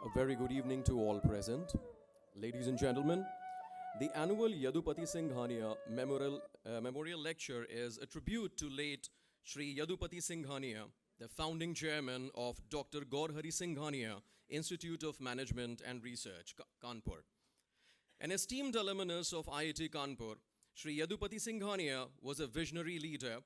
A very good evening to all present. Ladies and gentlemen, the annual Yadupati Singhania Memorial Lecture is a tribute to late Shri Yadupati Singhania, the founding chairman of Dr. Gaur Singhania Institute of Management and Research, Kanpur. An esteemed alumnus of IIT Kanpur, Shri Yadupati Singhania was a visionary leader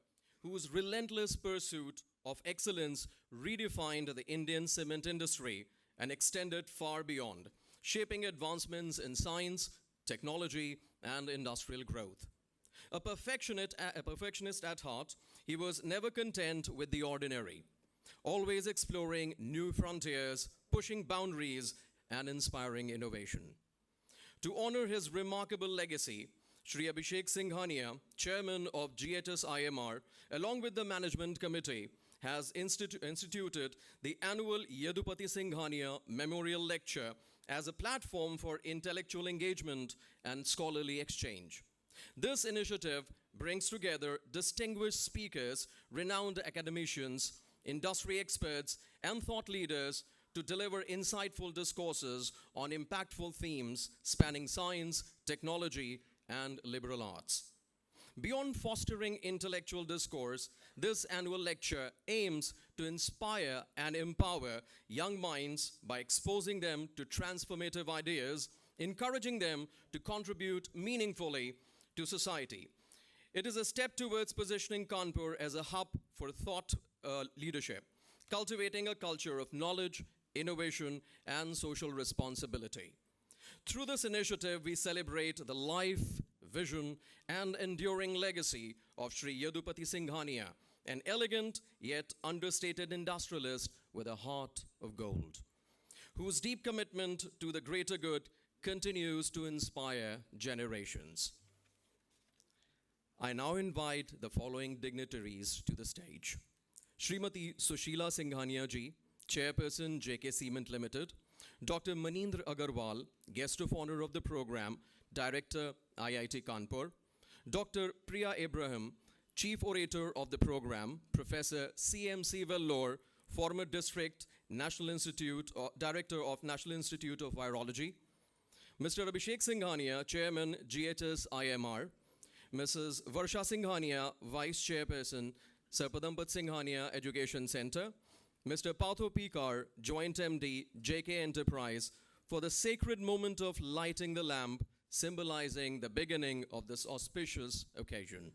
whose relentless pursuit of excellence redefined the Indian cement industry and extended far beyond, shaping advancements in science, technology, and industrial growth. A perfectionist at heart, he was never content with the ordinary, always exploring new frontiers, pushing boundaries, and inspiring innovation. To honor his remarkable legacy, Shri Abhishek Singhania, chairman of GHS-IMR, along with the management committee, has instituted the annual Yadupati Singhania Memorial Lecture as a platform for intellectual engagement and scholarly exchange. This initiative brings together distinguished speakers, renowned academicians, industry experts, and thought leaders to deliver insightful discourses on impactful themes spanning science, technology, and liberal arts. Beyond fostering intellectual discourse, this annual lecture aims to inspire and empower young minds by exposing them to transformative ideas, encouraging them to contribute meaningfully to society. It is a step towards positioning Kanpur as a hub for thought leadership, cultivating a culture of knowledge, innovation, and social responsibility. Through this initiative, we celebrate the life, vision, and enduring legacy of Shri Yadupati Singhania, an elegant yet understated industrialist with a heart of gold, whose deep commitment to the greater good continues to inspire generations. I now invite the following dignitaries to the stage. Srimati Sushila Singhania ji, Chairperson JK Cement Limited, Dr. Manindra Agarwal, Guest of Honor of the Program, Director, IIT Kanpur, Dr. Priya Abraham, Chief Orator of the Program, Professor CMC Vellore, former District National Institute, Director of National Institute of Virology, Mr. Abhishek Singhania, Chairman, GHS-IMR, Mrs. Varsha Singhania, Vice Chairperson, Sarpadampat Singhania Education Center, Mr. Patho Pikar, Joint MD, JK Enterprise, for the sacred moment of lighting the lamp, symbolizing the beginning of this auspicious occasion.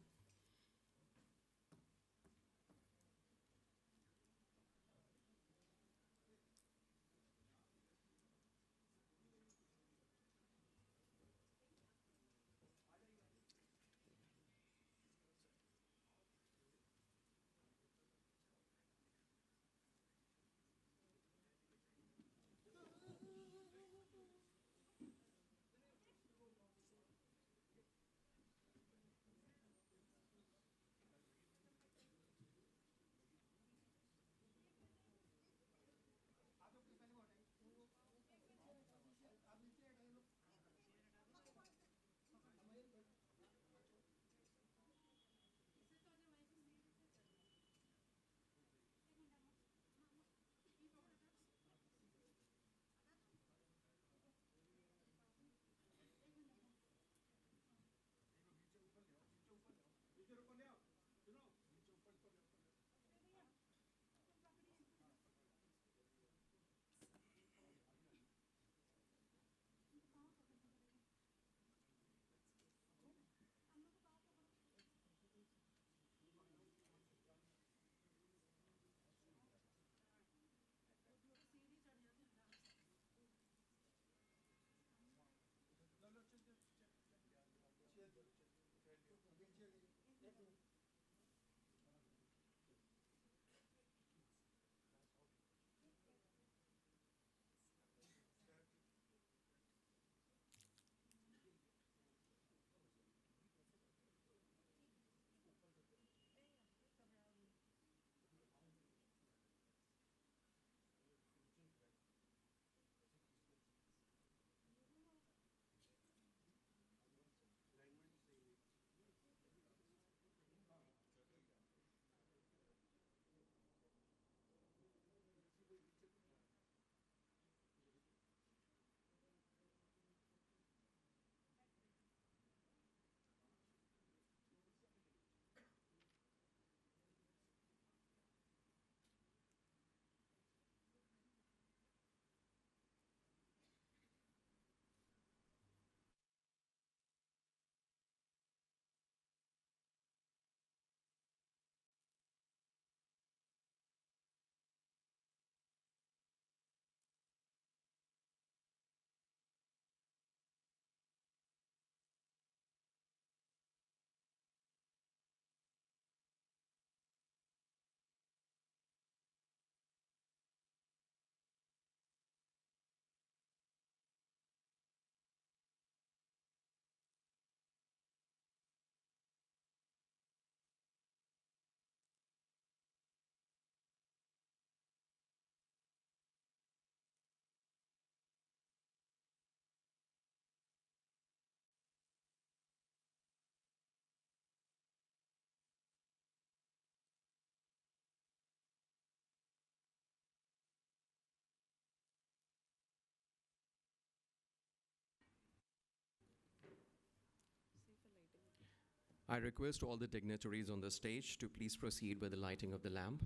I request all the dignitaries on the stage to please proceed with the lighting of the lamp,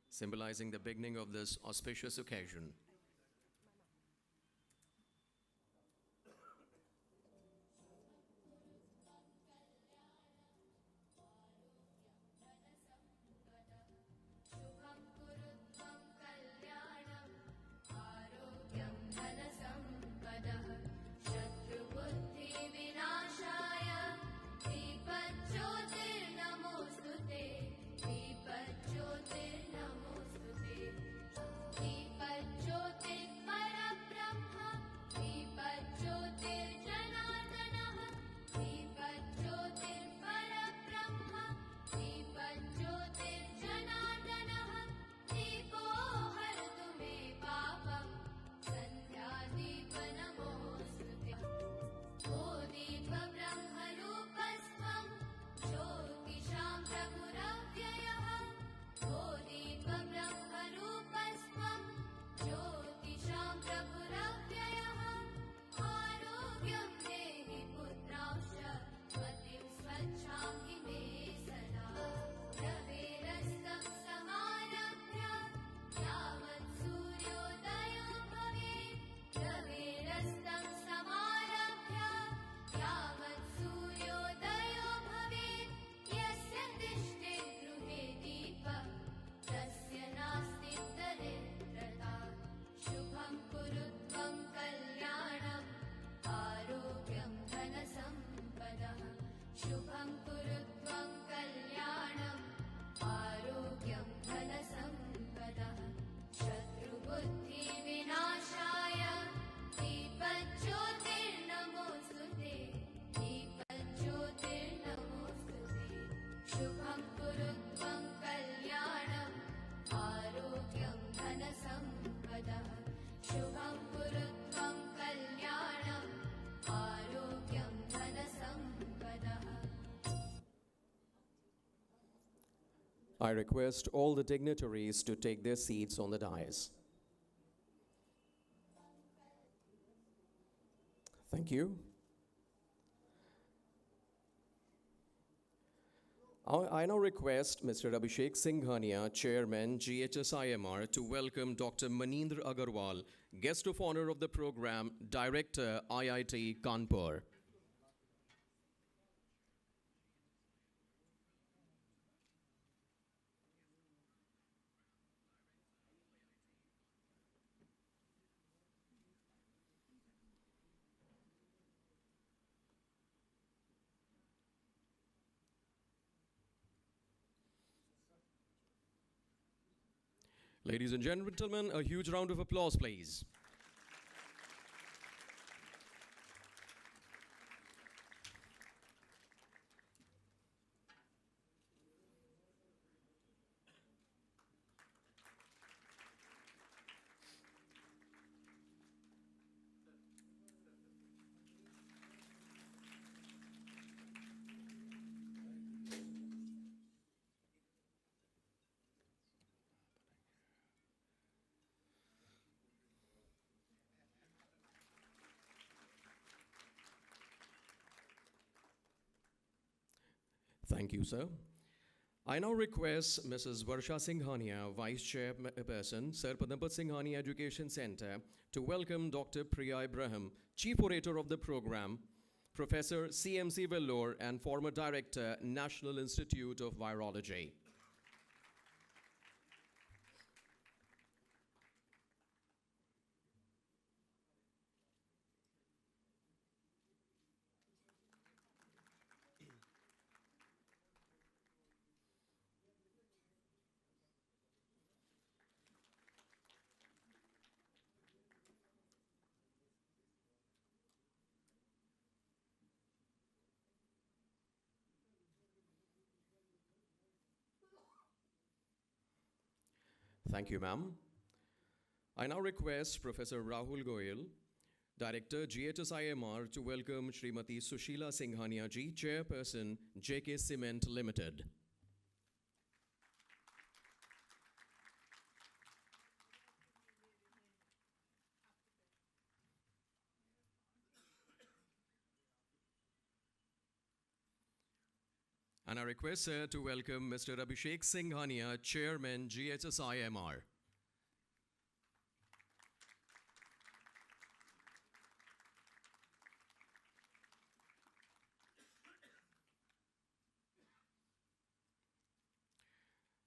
symbolizing the beginning of this auspicious occasion. I request all the dignitaries to take their seats on the dais. Thank you. I now request Mr. Abhishek Singhania, Chairman, GHS-IMR, to welcome Dr. Manindra Agarwal, Guest of Honor of the Program, Director, IIT Kanpur. Ladies and gentlemen, a huge round of applause, please. Thank you, sir. I now request Mrs. Varsha Singhania, Vice Chairperson, Sir Padampat Singhania Education Center, to welcome Dr. Priya Ibrahim, Chief Orator of the program, Professor CMC Vellore, and former Director, National Institute of Virology. Thank you, ma'am. I now request Professor Rahul Goyal, Director, GHS-IMR, to welcome Srimati Sushila Singhania ji, Chairperson, JK Cement Limited. And I request to welcome Mr. Abhishek Singhania, Chairman, GHS-IMR.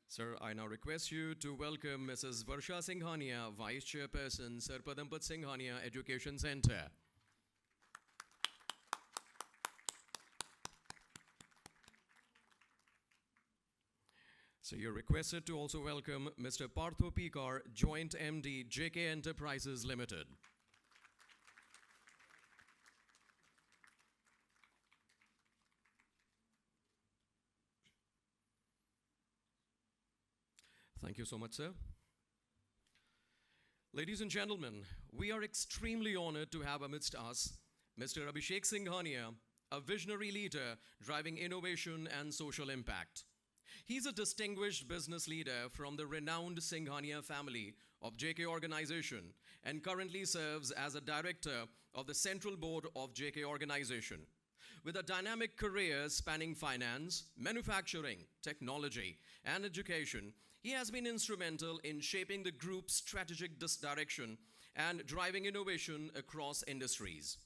Sir, I now request you to welcome Mrs. Varsha Singhania, Vice Chairperson, Sir Padampat Singhania Education Center. So you're requested to also welcome Mr. Partho Pikar, Joint MD, JK Enterprises Limited. Thank you so much, sir. Ladies and gentlemen, we are extremely honored to have amidst us Mr. Abhishek Singhania, a visionary leader driving innovation and social impact. He's a distinguished business leader from the renowned Singhania family of JK Organization and currently serves as a director of the Central Board of JK Organization. With a dynamic career spanning finance, manufacturing, technology, and education, he has been instrumental in shaping the group's strategic direction and driving innovation across industries.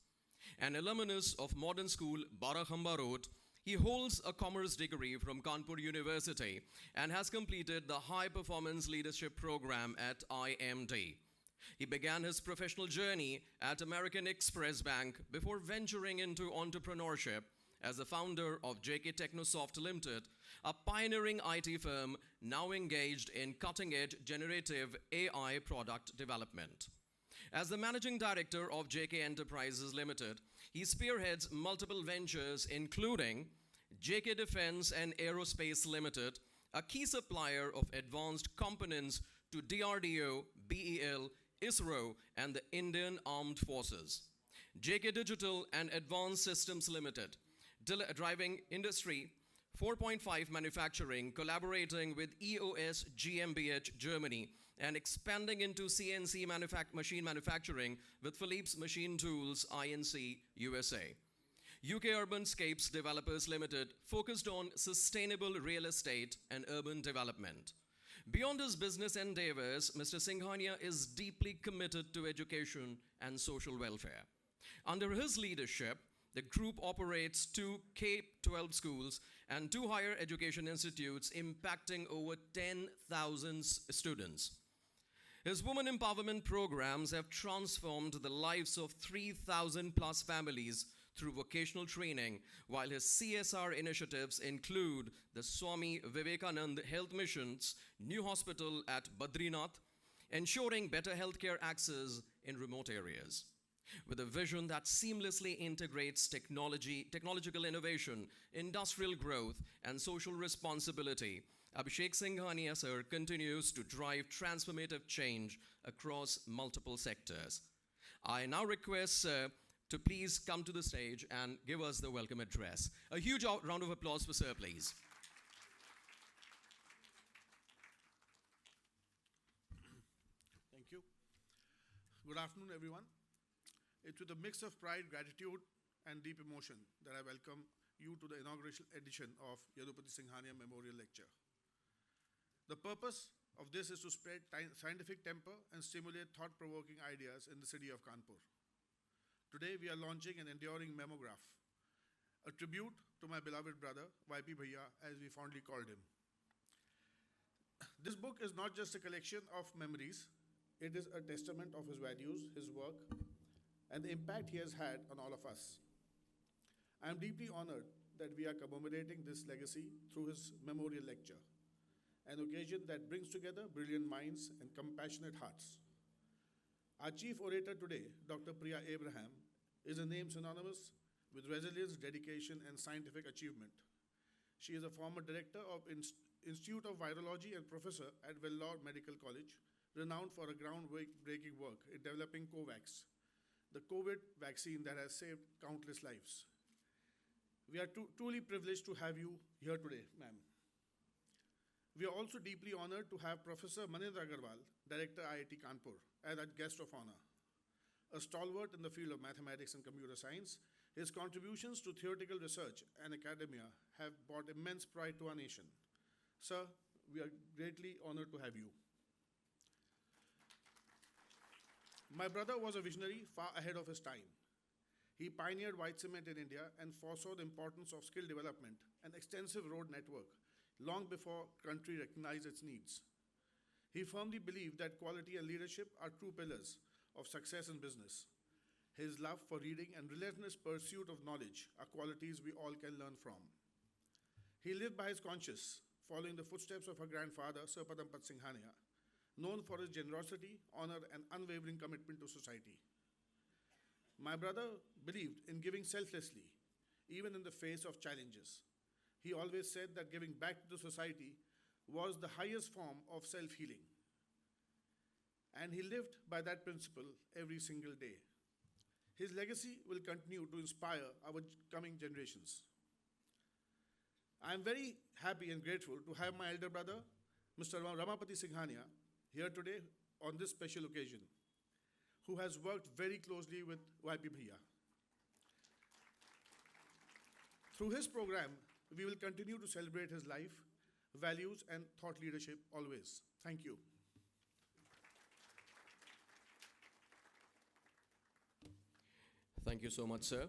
An alumnus of modern school Barakhamba Road, he holds a commerce degree from Kanpur University and has completed the High Performance Leadership Program at IMD. He began his professional journey at American Express Bank before venturing into entrepreneurship as the founder of JK Technosoft Limited, a pioneering IT firm now engaged in cutting-edge generative AI product development. As the managing director of JK Enterprises Limited, he spearheads multiple ventures including JK Defense and Aerospace Limited, a key supplier of advanced components to DRDO, BEL, ISRO, and the Indian Armed Forces. JK Digital and Advanced Systems Limited, driving industry 4.5 manufacturing, collaborating with EOS GmbH Germany, and expanding into CNC machine manufacturing with Philips Machine Tools INC USA. UK Urbanscapes Developers Limited focused on sustainable real estate and urban development. Beyond his business endeavors, Mr. Singhania is deeply committed to education and social welfare. Under his leadership, the group operates 2 K-12 schools and 2 higher education institutes impacting over 10,000 students. His women empowerment programs have transformed the lives of 3,000 plus families through vocational training, while his CSR initiatives include the Swami Vivekananda Health Mission's new hospital at Badrinath, ensuring better healthcare access in remote areas. With a vision that seamlessly integrates technological innovation, industrial growth, and social responsibility, Abhishek Singhania, sir, continues to drive transformative change across multiple sectors. I now request, sir, to please come to the stage and give us the welcome address. A huge round of applause for sir, please. Thank you. Good afternoon, everyone. It's with a mix of pride, gratitude, and deep emotion that I welcome you to the inaugural edition of Yadupati Singhania Memorial Lecture. The purpose of this is to spread scientific temper and stimulate thought-provoking ideas in the city of Kanpur. Today, we are launching an enduring memograph, a tribute to my beloved brother, 𝐻𝐵, as we fondly called him. This book is not just a collection of memories, it is a testament of his values, his work, and the impact he has had on all of us. I am deeply honored that we are commemorating this legacy through his memorial lecture, an occasion that brings together brilliant minds and compassionate hearts. Our chief orator today, Dr. Priya Abraham, is a name synonymous with resilience, dedication, and scientific achievement. She is a former director of Institute of Virology and professor at Vellore Medical College, renowned for her groundbreaking work in developing COVAX, the COVID vaccine that has saved countless lives. We are truly privileged to have you here today, ma'am. We are also deeply honored to have Professor Manindra Agarwal, Director IIT Kanpur, as a guest of honor. A stalwart in the field of mathematics and computer science, His contributions to theoretical research and academia have brought immense pride to our nation. Sir, we are greatly honored to have you. My brother was a visionary far ahead of his time. He pioneered white cement in India and foresaw the importance of skill development and extensive road network long before country recognized its needs. He firmly believed that quality and leadership are true pillars of success in business. His love for reading and relentless pursuit of knowledge are qualities we all can learn from. He lived by his conscience, following the footsteps of her grandfather, Sir Padampat Singhania, known for his generosity, honor, and unwavering commitment to society. My brother believed in giving selflessly, even in the face of challenges. He always said that giving back to the society was the highest form of self-healing. And he lived by that principle every single day. His legacy will continue to inspire our coming generations. I am very happy and grateful to have my elder brother, Mr. Ramapati Singhania, here today on this special occasion, who has worked very closely with 𝐕𝐈𝐃. Through his program, we will continue to celebrate his life, values, and thought leadership always. Thank you. Thank you so much, sir.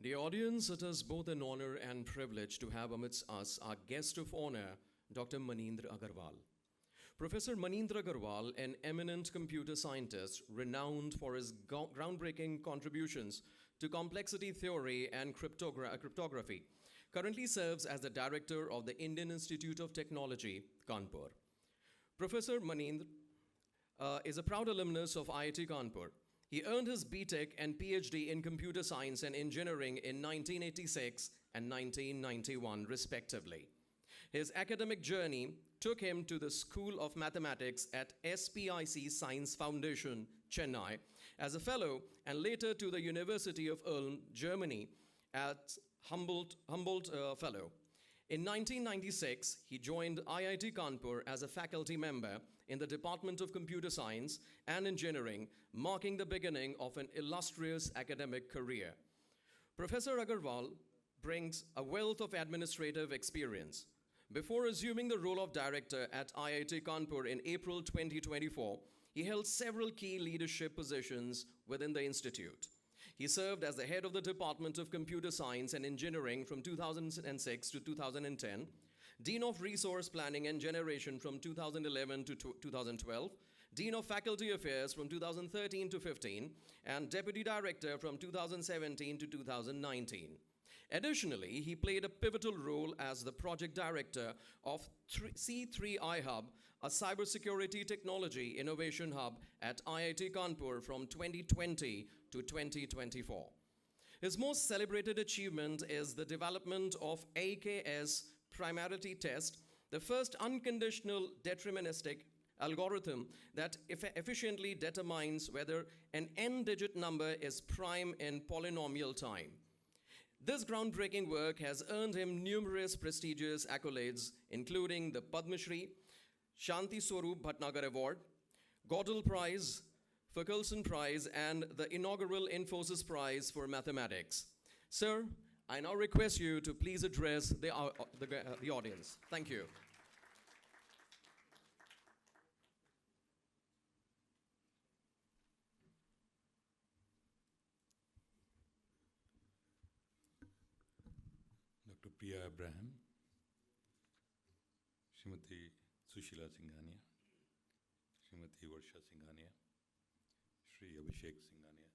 Dear audience, it is both an honor and privilege to have amidst us our guest of honor, Dr. Manindra Agarwal. Professor Manindra Agarwal, an eminent computer scientist renowned for his groundbreaking contributions to complexity theory and cryptography, currently serves as the director of the Indian Institute of Technology, Kanpur. Professor Manindra is a proud alumnus of IIT Kanpur. He earned his BTech and PhD in computer science and engineering in 1986 and 1991, respectively. His academic journey took him to the School of Mathematics at SPIC Science Foundation, Chennai, as a fellow, and later to the University of Ulm, Germany, as Humboldt Fellow. In 1996, he joined IIT Kanpur as a faculty member in the Department of Computer Science and Engineering, marking the beginning of an illustrious academic career. Professor Agarwal brings a wealth of administrative experience. Before assuming the role of director at IIT Kanpur in April 2024, he held several key leadership positions within the institute. He served as the head of the Department of Computer Science and Engineering from 2006 to 2010, Dean of Resource Planning and Generation from 2011 to 2012, Dean of Faculty Affairs from 2013 to 15, and Deputy Director from 2017 to 2019. Additionally, he played a pivotal role as the project director of C3I Hub, a cybersecurity technology innovation hub at IIT Kanpur from 2020 to 2024. His most celebrated achievement is the development of AKS primality test, the first unconditional deterministic algorithm that efficiently determines whether an n-digit number is prime in polynomial time. This groundbreaking work has earned him numerous prestigious accolades, including the Padma Shri, Shanti Swarup Bhatnagar Award, Gödel Prize, Fulkerson Prize, and the inaugural Infosys Prize for Mathematics. Sir, I now request you to please address the audience. Thank you. Dr. Priya Abraham, Srimati Sushila Singhania, Srimati Varsha Singhania, Shri Abhishek Singhania,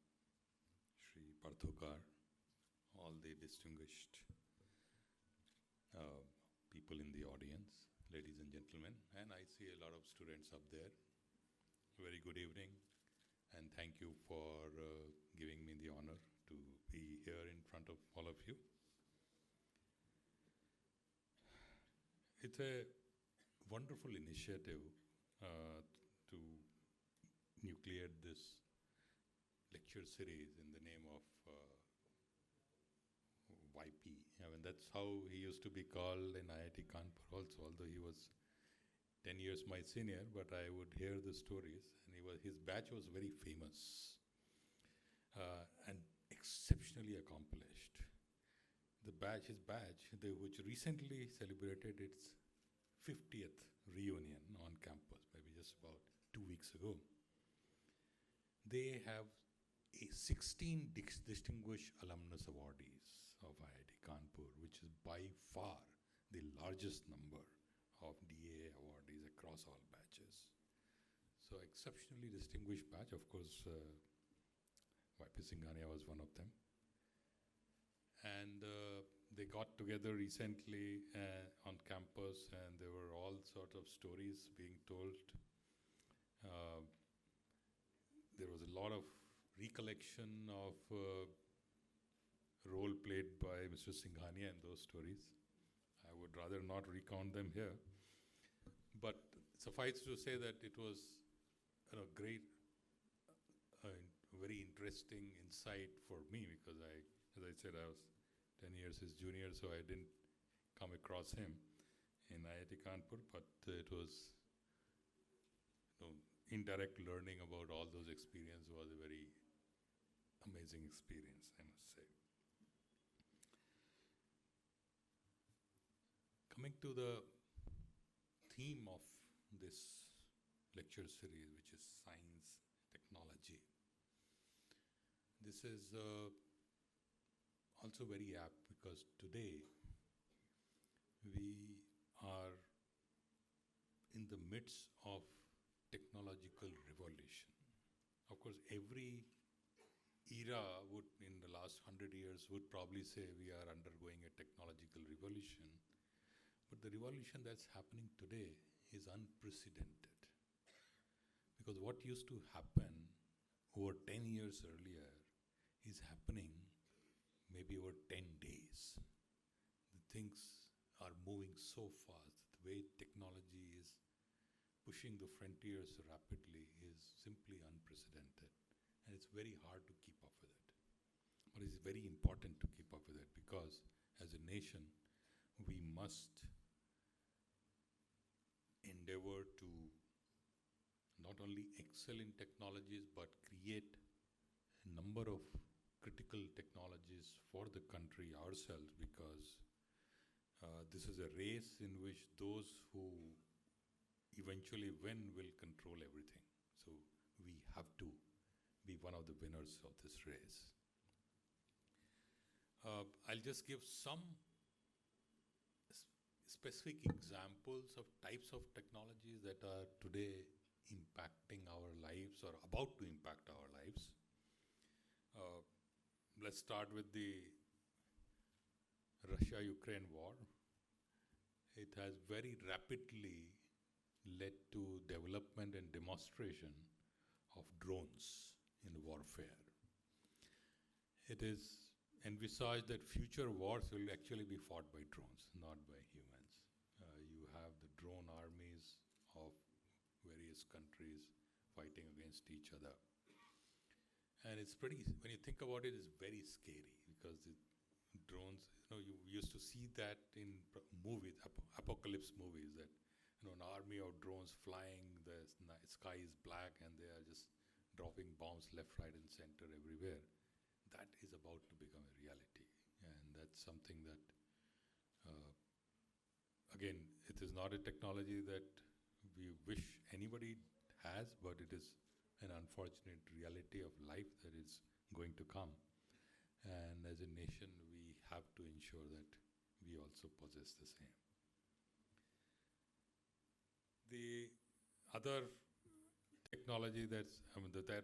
Shri Parthokar, all the distinguished people in the audience, ladies and gentlemen, and I see a lot of students up there. Very good evening, and thank you for giving me the honor to be here in front of all of you. It's a wonderful initiative to nucleate this lecture series in the name of YP. I mean, that's how he used to be called in IIT Kanpur also, although he was 10 years my senior, but I would hear the stories, and his batch was very famous and exceptionally accomplished. His batch, which recently celebrated its 50th reunion on campus, maybe just about 2 weeks ago. They have 16 distinguished alumnus awardees of IIT Kanpur, which is by far the largest number of DA awardees across all batches. So exceptionally distinguished batch. Of course, YP Singhania was one of them. And they got together recently on campus, and there were all sorts of stories being told. There was a lot of recollection of role played by Mr. Singhania in those stories. I would rather not recount them here. But suffice to say that it was a great, very interesting insight for me, because as I said, I was 10 years his junior, so I didn't come across him in IIT Kanpur, but it was, indirect learning about all those experiences was a very amazing experience, I must say. Coming to the theme of this lecture series, which is science, technology. This is also very apt because today we are in the midst of technological revolution. Of course, every era would, in the last 100 years, would probably say we are undergoing a technological revolution. But the revolution that's happening today is unprecedented. Because what used to happen over 10 years earlier is happening maybe over 10 days. The things are moving so fast. The way technology is pushing the frontiers rapidly is simply unprecedented. And it's very hard to keep up with it. But it's very important to keep up with it because as a nation, we must endeavor to not only excel in technologies, but create a number of critical technologies for the country ourselves, because this is a race in which those who eventually win will control everything. So we have to be one of the winners of this race. I'll just give some specific examples of types of technologies that are today impacting our lives or about to impact our lives. Let's start with the Russia-Ukraine war. It has very rapidly led to development and demonstration of drones in warfare. It is envisaged that future wars will actually be fought by drones, not by humans. You have the drone armies of various countries fighting against each other. And it's pretty, when you think about it, it's very scary because the drones, you used to see that in movies, apocalypse movies, that an army of drones flying, the sky is black and they are just dropping bombs left, right and center everywhere. That is about to become a reality. And that's something that, again, it is not a technology that we wish anybody has, but it is an unfortunate reality of life that is going to come. And as a nation, we have to ensure that we also possess the same. The other technology that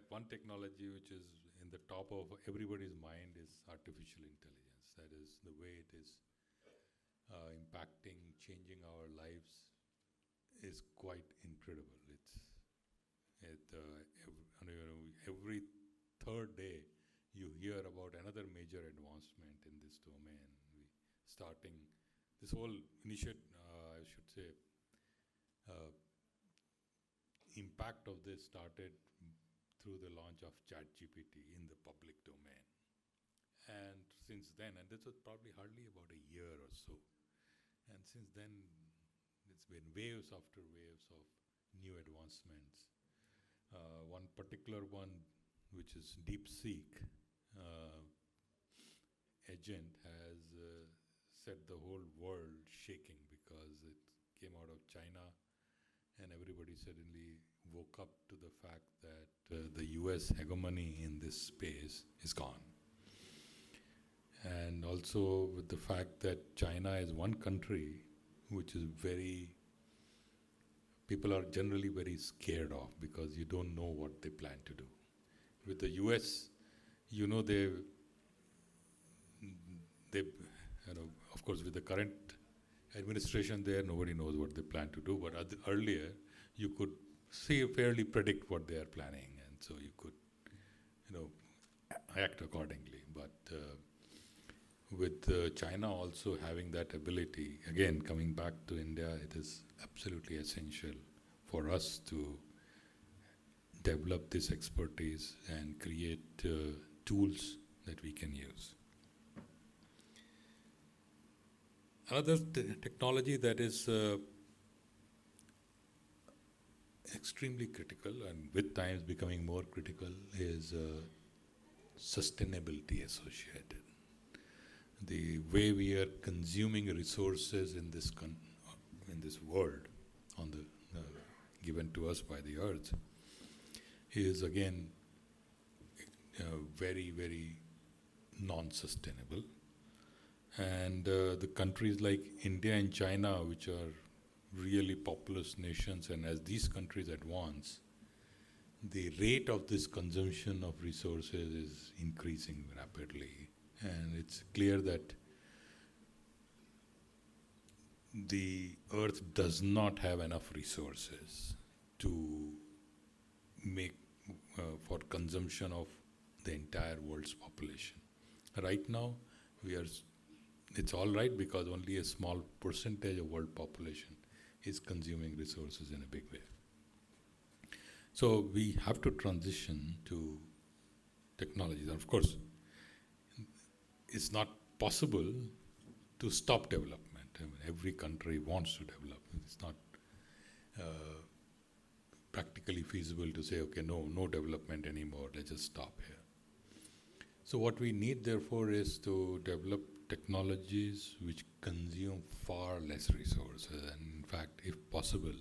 one technology which is in the top of everybody's mind is artificial intelligence. That is the way it is impacting, changing our lives is quite incredible. Every third day you hear about another major advancement in this domain. Starting this whole initiative, I should say, impact of this started through the launch of ChatGPT in the public domain. And since then, and this was probably hardly about a year or so, and since then it's been waves after waves of new advancements. One particular one, which is DeepSeek, agent has set the whole world shaking because it came out of China and everybody suddenly woke up to the fact that the US hegemony in this space is gone. And also with the fact that China is one country which is people are generally very scared of because you don't know what they plan to do. With the US, you know, of course, with the current administration there, nobody knows what they plan to do. But earlier, you could fairly predict what they are planning, and so you could, act accordingly. But with China also having that ability, again, coming back to India, it is absolutely essential for us to develop this expertise and create tools that we can use. Another technology that is extremely critical and with times becoming more critical is sustainability associated. The way we are consuming resources in this world, given to us by the earth, is again very, very non-sustainable. And the countries like India and China, which are really populous nations, and as these countries advance, the rate of this consumption of resources is increasing rapidly. And it's clear that the earth does not have enough resources to make for consumption of the entire world's population. Right now, it's all right because only a small percentage of world population is consuming resources in a big way. So we have to transition to technologies. And of course, it's not possible to stop development. I mean, every country wants to develop. It's not practically feasible to say, okay, no development anymore, let's just stop here. So what we need, therefore, is to develop technologies which consume far less resources. And in fact, if possible,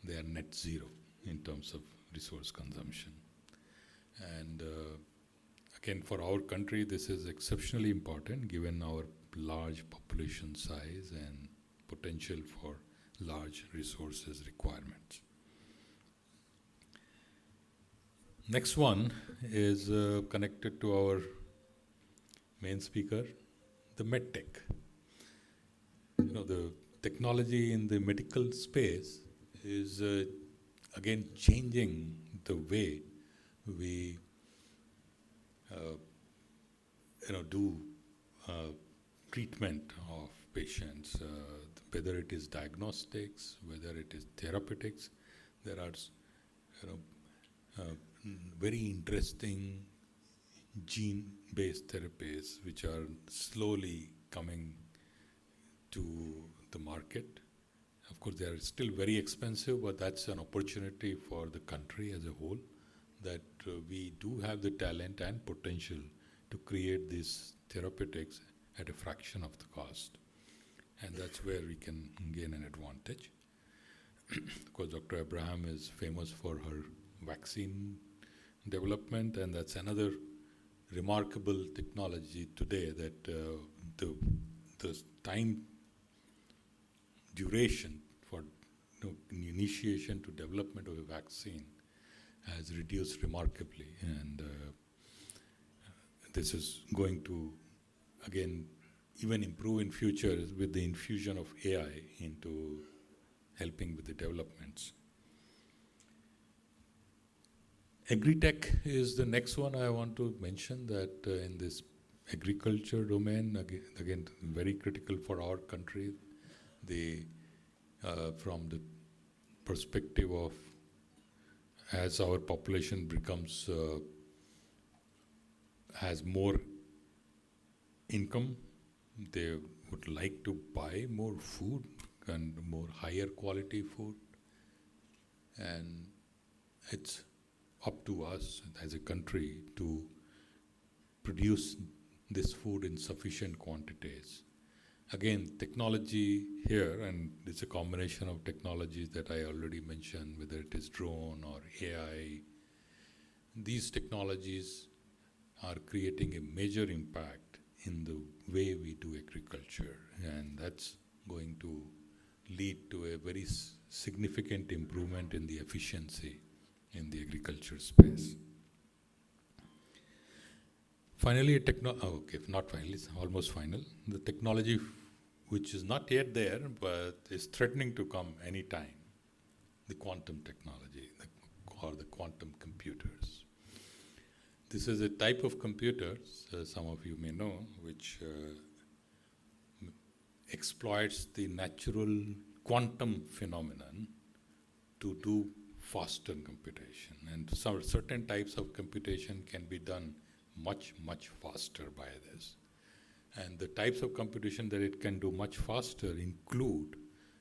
they are net zero in terms of resource consumption. And again, for our country, this is exceptionally important given our large population size and potential for large resources requirements. Next one is connected to our main speaker, the medtech. The technology in the medical space is again changing the way we do treatment of patients, whether it is diagnostics, whether it is therapeutics. There are very interesting gene-based therapies which are slowly coming to the market. Of course, they are still very expensive, but that's an opportunity for the country as a whole, that we do have the talent and potential to create these therapeutics at a fraction of the cost. And that's where we can gain an advantage. Of course, Dr. Abraham is famous for her vaccine development, and that's another remarkable technology today that the time duration for initiation to development of a vaccine has reduced remarkably, and this is going to again even improve in future with the infusion of AI into helping with the developments. Agri-tech is the next one I want to mention, that in this agriculture domain, again very critical for our country, from the perspective of as our population becomes has more income, they would like to buy more food and more higher quality food, and it's up to us as a country to produce this food in sufficient quantities. Again, technology here, and it's a combination of technologies that I already mentioned, whether it is drone or AI. These technologies are creating a major impact in the way we do agriculture, and that's going to lead to a very significant improvement in the efficiency in the agriculture space. Finally, not finally, it's almost final. The technology which is not yet there, but is threatening to come anytime, the quantum technology, or the quantum computers. This is a type of computers, some of you may know, which exploits the natural quantum phenomenon to do faster computation. And certain types of computation can be done much, much faster by this. And the types of computation that it can do much faster include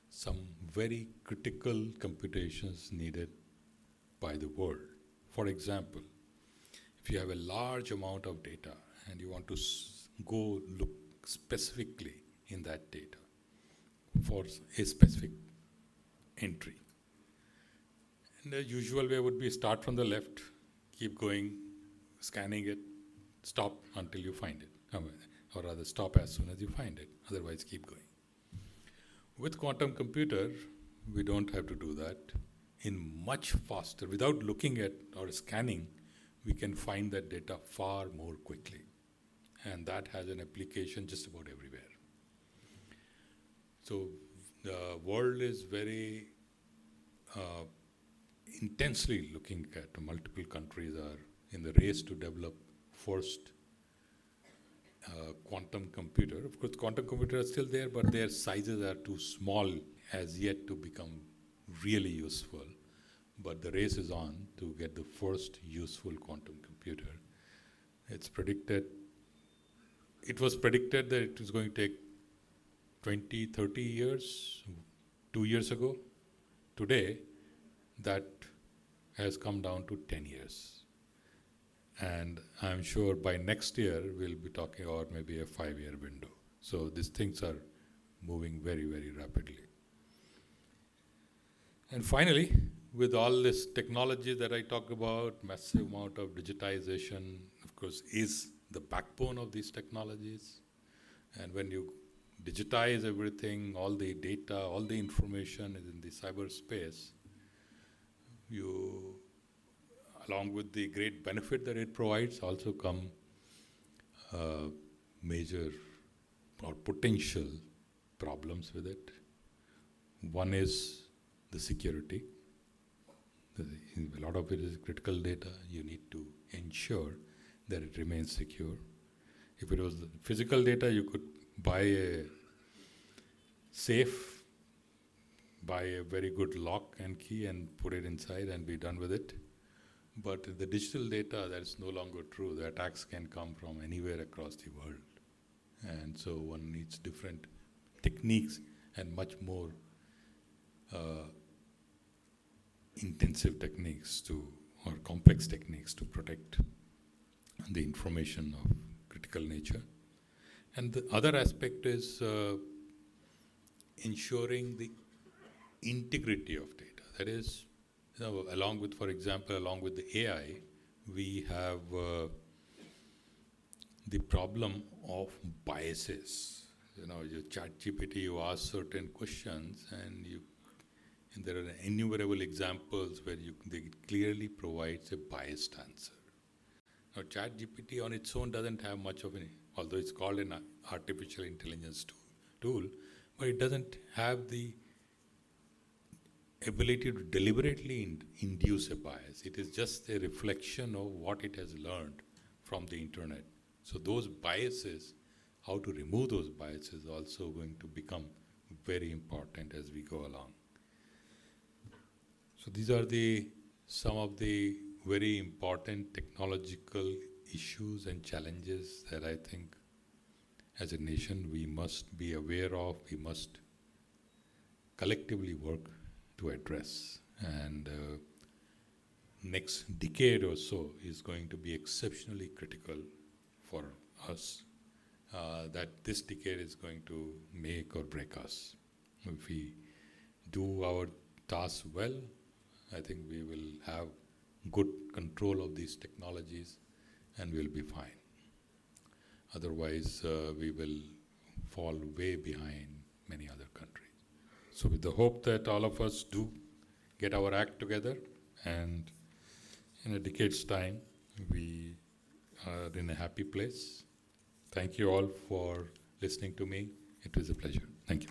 some very critical computations needed by the world. For example, if you have a large amount of data and you want to go look specifically in that data for a specific entry, and the usual way would be start from the left, keep going, scanning it, stop until you find it, or rather stop as soon as you find it, otherwise keep going. With quantum computer, we don't have to do that. In much faster, without looking at or scanning, we can find that data far more quickly. And that has an application just about everywhere. So the world is very intensely looking at, multiple countries are in the race to develop first quantum computer. Of course, quantum computers are still there, but their sizes are too small as yet to become really useful. But the race is on to get the first useful quantum computer. It was predicted that it was going to take 20, 30 years, 2 years ago. Today, that has come down to 10 years. And I'm sure by next year, we'll be talking about maybe a 5-year window. So these things are moving very, very rapidly. And finally, with all this technology that I talk about, massive amount of digitization, of course, is the backbone of these technologies. And when you digitize everything, all the data, all the information is in the cyberspace, along with the great benefit that it provides, also come major or potential problems with it. One is the security. A lot of it is critical data. You need to ensure that it remains secure. If it was physical data, you could buy a safe, buy a very good lock and key and put it inside and be done with it. But the digital data, that's no longer true. The attacks can come from anywhere across the world. And so one needs different techniques and much more intensive techniques or complex techniques to protect the information of critical nature. And the other aspect is ensuring the integrity of data. That is, along with, for example, along with the AI, we have the problem of biases. Your ChatGPT, you ask certain questions, and there are innumerable examples where they clearly provides a biased answer. Now, ChatGPT on its own doesn't have much of although it's called an artificial intelligence tool, but it doesn't have the ability to deliberately induce a bias. It is just a reflection of what it has learned from the internet. So those biases, how to remove those biases, also going to become very important as we go along. So these are some of the very important technological issues and challenges that I think as a nation we must be aware of, we must collectively work to address. And next decade or so is going to be exceptionally critical for us that this decade is going to make or break us. If we do our tasks well, I think we will have good control of these technologies and we'll be fine. Otherwise, we will fall way behind many other countries. So with the hope that all of us do get our act together, and in a decade's time, we are in a happy place. Thank you all for listening to me. It was a pleasure. Thank you.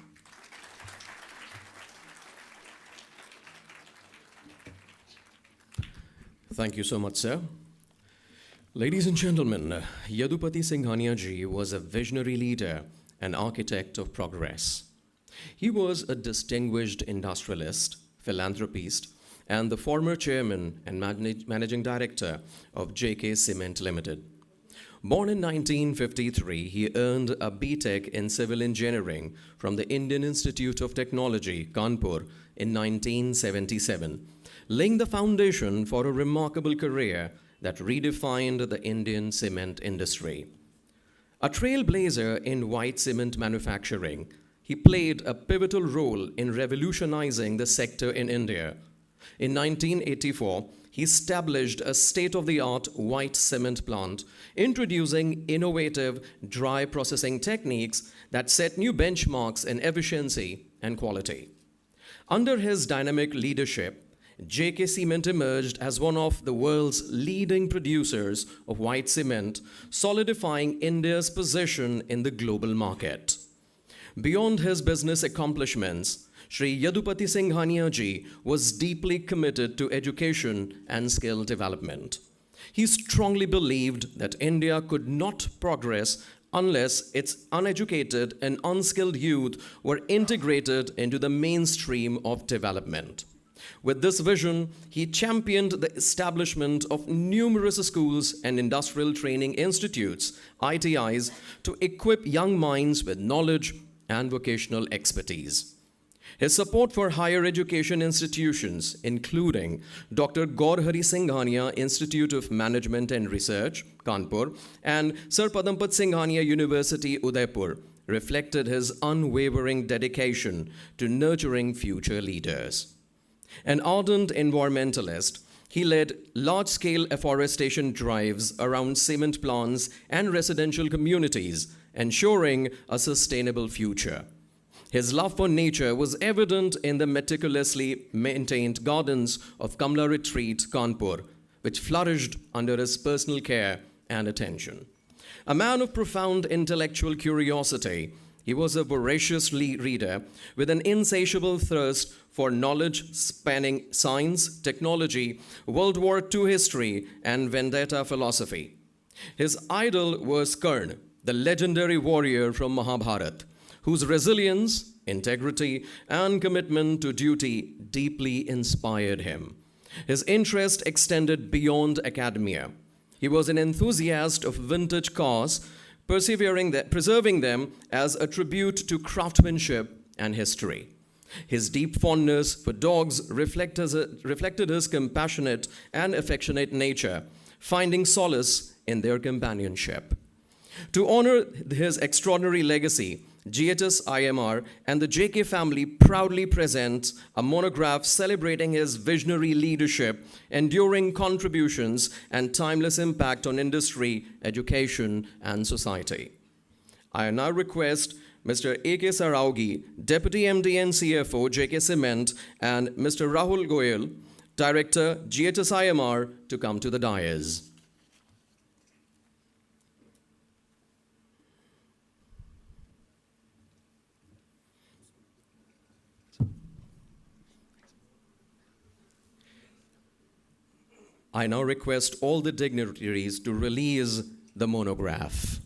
Thank you so much, sir. Ladies and gentlemen, Yadupati Singhania ji was a visionary leader and architect of progress. He was a distinguished industrialist, philanthropist, and the former chairman and managing director of JK Cement Limited. Born in 1953, he earned a B.Tech in civil engineering from the Indian Institute of Technology, Kanpur, in 1977, laying the foundation for a remarkable career that redefined the Indian cement industry. A trailblazer in white cement manufacturing, he played a pivotal role in revolutionizing the sector in India. In 1984, he established a state-of-the-art white cement plant, introducing innovative dry processing techniques that set new benchmarks in efficiency and quality. Under his dynamic leadership, JK Cement emerged as one of the world's leading producers of white cement, solidifying India's position in the global market. Beyond his business accomplishments, Shri Yadupati Singhania ji was deeply committed to education and skill development. He strongly believed that India could not progress unless its uneducated and unskilled youth were integrated into the mainstream of development. With this vision, he championed the establishment of numerous schools and industrial training institutes, ITIs, to equip young minds with knowledge and vocational expertise. His support for higher education institutions, including Dr. Gaur Singhania Institute of Management and Research, Kanpur, and Sir Padampat Singhania University, Udaipur, reflected his unwavering dedication to nurturing future leaders. An ardent environmentalist, he led large-scale afforestation drives around cement plants and residential communities, ensuring a sustainable future. His love for nature was evident in the meticulously maintained gardens of Kamla Retreat, Kanpur, which flourished under his personal care and attention. A man of profound intellectual curiosity, he was a voracious reader with an insatiable thirst for knowledge spanning science, technology, World War II history, and vendetta philosophy. His idol was Karna, the legendary warrior from Mahabharata, whose resilience, integrity, and commitment to duty deeply inspired him. His interest extended beyond academia. He was an enthusiast of vintage cars, preserving them as a tribute to craftsmanship and history. His deep fondness for dogs reflected his compassionate and affectionate nature, finding solace in their companionship. To honor his extraordinary legacy, GHS-IMR and the JK family proudly present a monograph celebrating his visionary leadership, enduring contributions, and timeless impact on industry, education, and society. I now request Mr. A.K. Saraogi, Deputy MD and CFO, JK Cement, and Mr. Rahul Goyal, Director, GHS-IMR, to come to the dais. I now request all the dignitaries to release the monograph.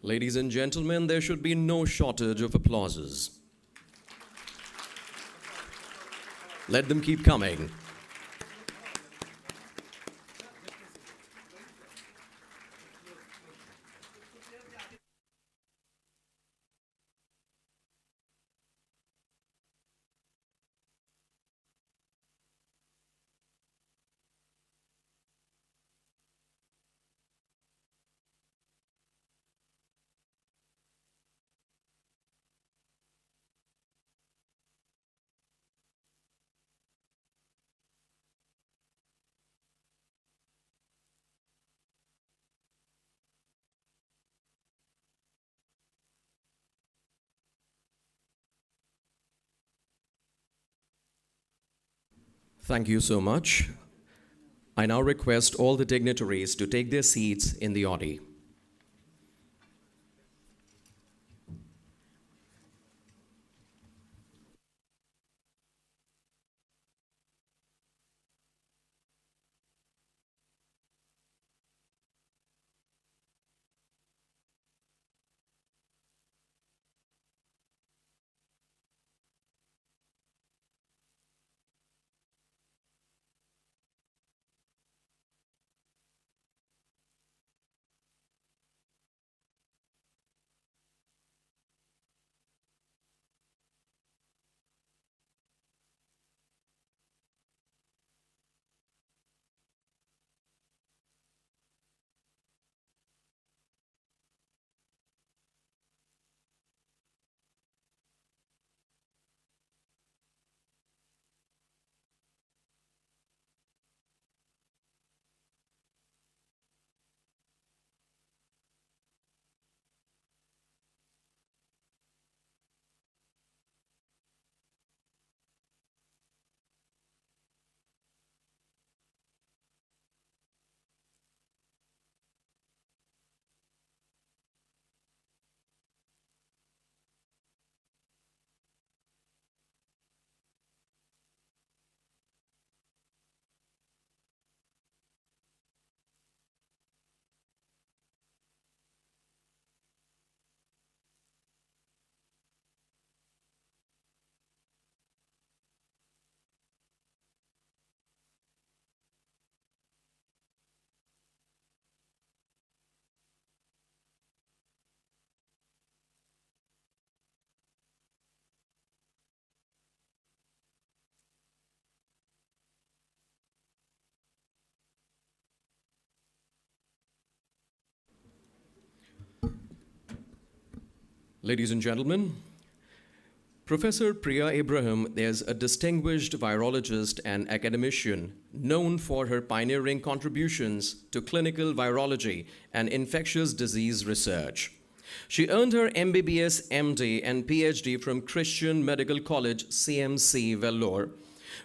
Ladies and gentlemen, there should be no shortage of applauses. Let them keep coming. Thank you so much. I now request all the dignitaries to take their seats in the audi. Ladies and gentlemen, Professor Priya Abraham is a distinguished virologist and academician known for her pioneering contributions to clinical virology and infectious disease research. She earned her MBBS, MD, and PhD from Christian Medical College, CMC, Vellore,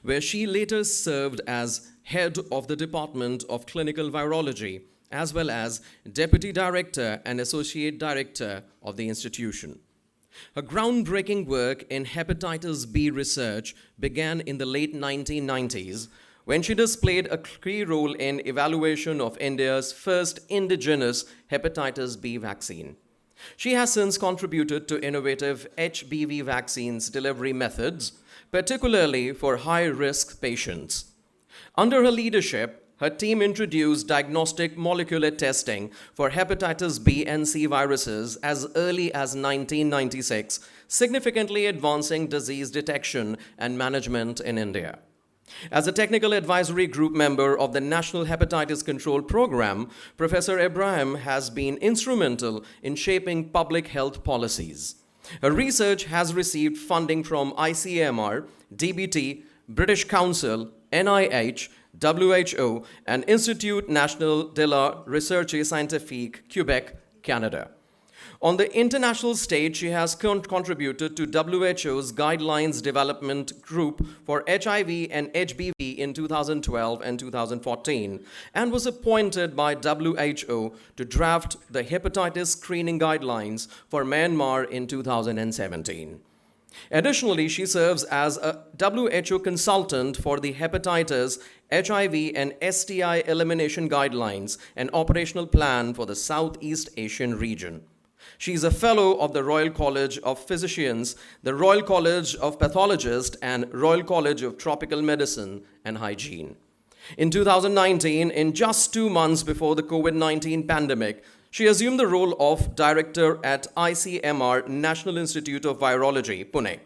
where she later served as head of the Department of Clinical Virology, as well as Deputy Director and Associate Director of the institution. Her groundbreaking work in hepatitis B research began in the late 1990s when she displayed a key role in evaluation of India's first indigenous hepatitis B vaccine. She has since contributed to innovative HBV vaccines delivery methods, particularly for high-risk patients. Under her leadership, her team introduced diagnostic molecular testing for hepatitis B and C viruses as early as 1996, significantly advancing disease detection and management in India. As a technical advisory group member of the National Hepatitis Control Program, Professor Abraham has been instrumental in shaping public health policies. Her research has received funding from ICMR, DBT, British Council, NIH, WHO, and Institut National de la Recherche Scientifique, Quebec, Canada. On the international stage, she has contributed to WHO's Guidelines Development Group for HIV and HBV in 2012 and 2014, and was appointed by WHO to draft the hepatitis screening guidelines for Myanmar in 2017. Additionally, she serves as a WHO consultant for the hepatitis, HIV, and STI elimination guidelines and operational plan for the Southeast Asian region. She is a fellow of the Royal College of Physicians, the Royal College of Pathologists, and Royal College of Tropical Medicine and Hygiene. In 2019, in just 2 months before the COVID-19 pandemic, she assumed the role of director at ICMR, National Institute of Virology, Pune.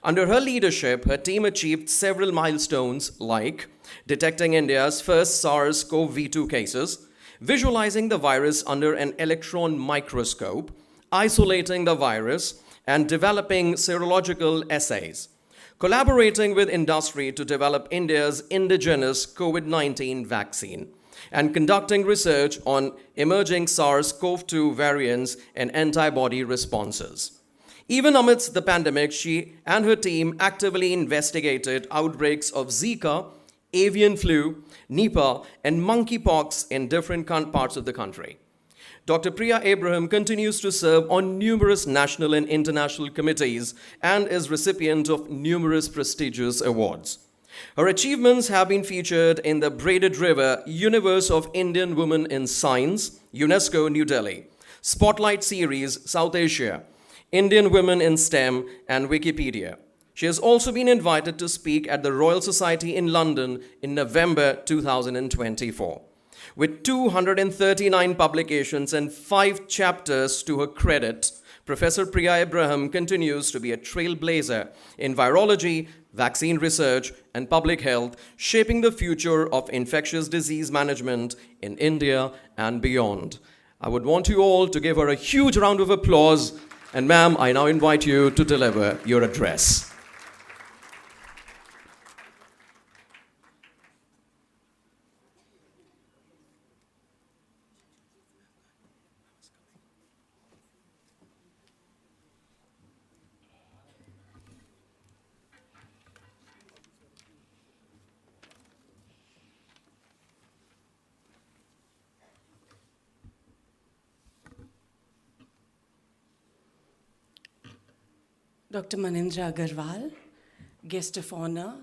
Under her leadership, her team achieved several milestones like detecting India's first SARS-CoV-2 cases, visualizing the virus under an electron microscope, isolating the virus, and developing serological assays, collaborating with industry to develop India's indigenous COVID-19 vaccine, and conducting research on emerging SARS-CoV-2 variants and antibody responses. Even amidst the pandemic, she and her team actively investigated outbreaks of Zika, avian flu, Nipah, and monkeypox in different parts of the country. Dr. Priya Abraham continues to serve on numerous national and international committees and is recipient of numerous prestigious awards. Her achievements have been featured in the Braided River Universe of Indian Women in Science, UNESCO, New Delhi, Spotlight Series, South Asia, Indian Women in STEM, and Wikipedia. She has also been invited to speak at the Royal Society in London in November 2024. With 239 publications and 5 chapters to her credit, Professor Priya Abraham continues to be a trailblazer in virology, vaccine research, and public health, shaping the future of infectious disease management in India and beyond. I would want you all to give her a huge round of applause. And ma'am, I now invite you to deliver your address. Dr. Manindra Agarwal, guest of honor,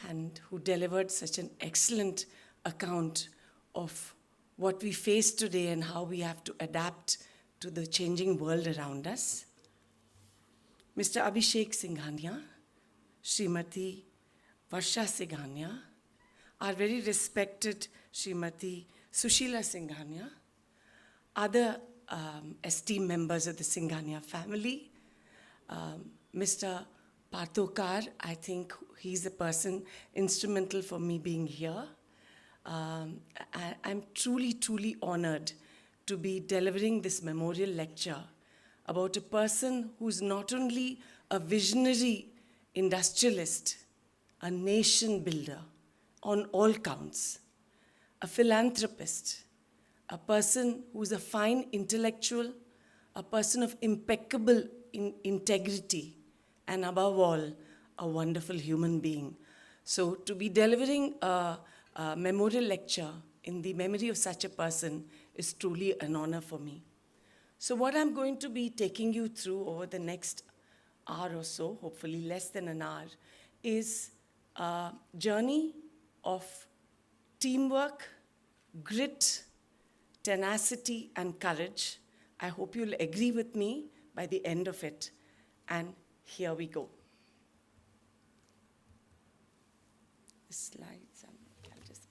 and who delivered such an excellent account of what we face today and how we have to adapt to the changing world around us. Mr. Abhishek Singhania, Srimati Varsha Singhania, our very respected Srimati Sushila Singhania, other esteemed members of the Singhania family, Mr. Partokar, I think he's the person instrumental for me being here. I'm truly, truly honored to be delivering this memorial lecture about a person who's not only a visionary industrialist, a nation builder on all counts, a philanthropist, a person who's a fine intellectual, a person of impeccable integrity, and above all, a wonderful human being. So to be delivering a memorial lecture in the memory of such a person is truly an honor for me. So what I'm going to be taking you through over the next hour or so, hopefully less than an hour, is a journey of teamwork, grit, tenacity, and courage. I hope you'll agree with me by the end of it. And here we go. The slides, I'll just...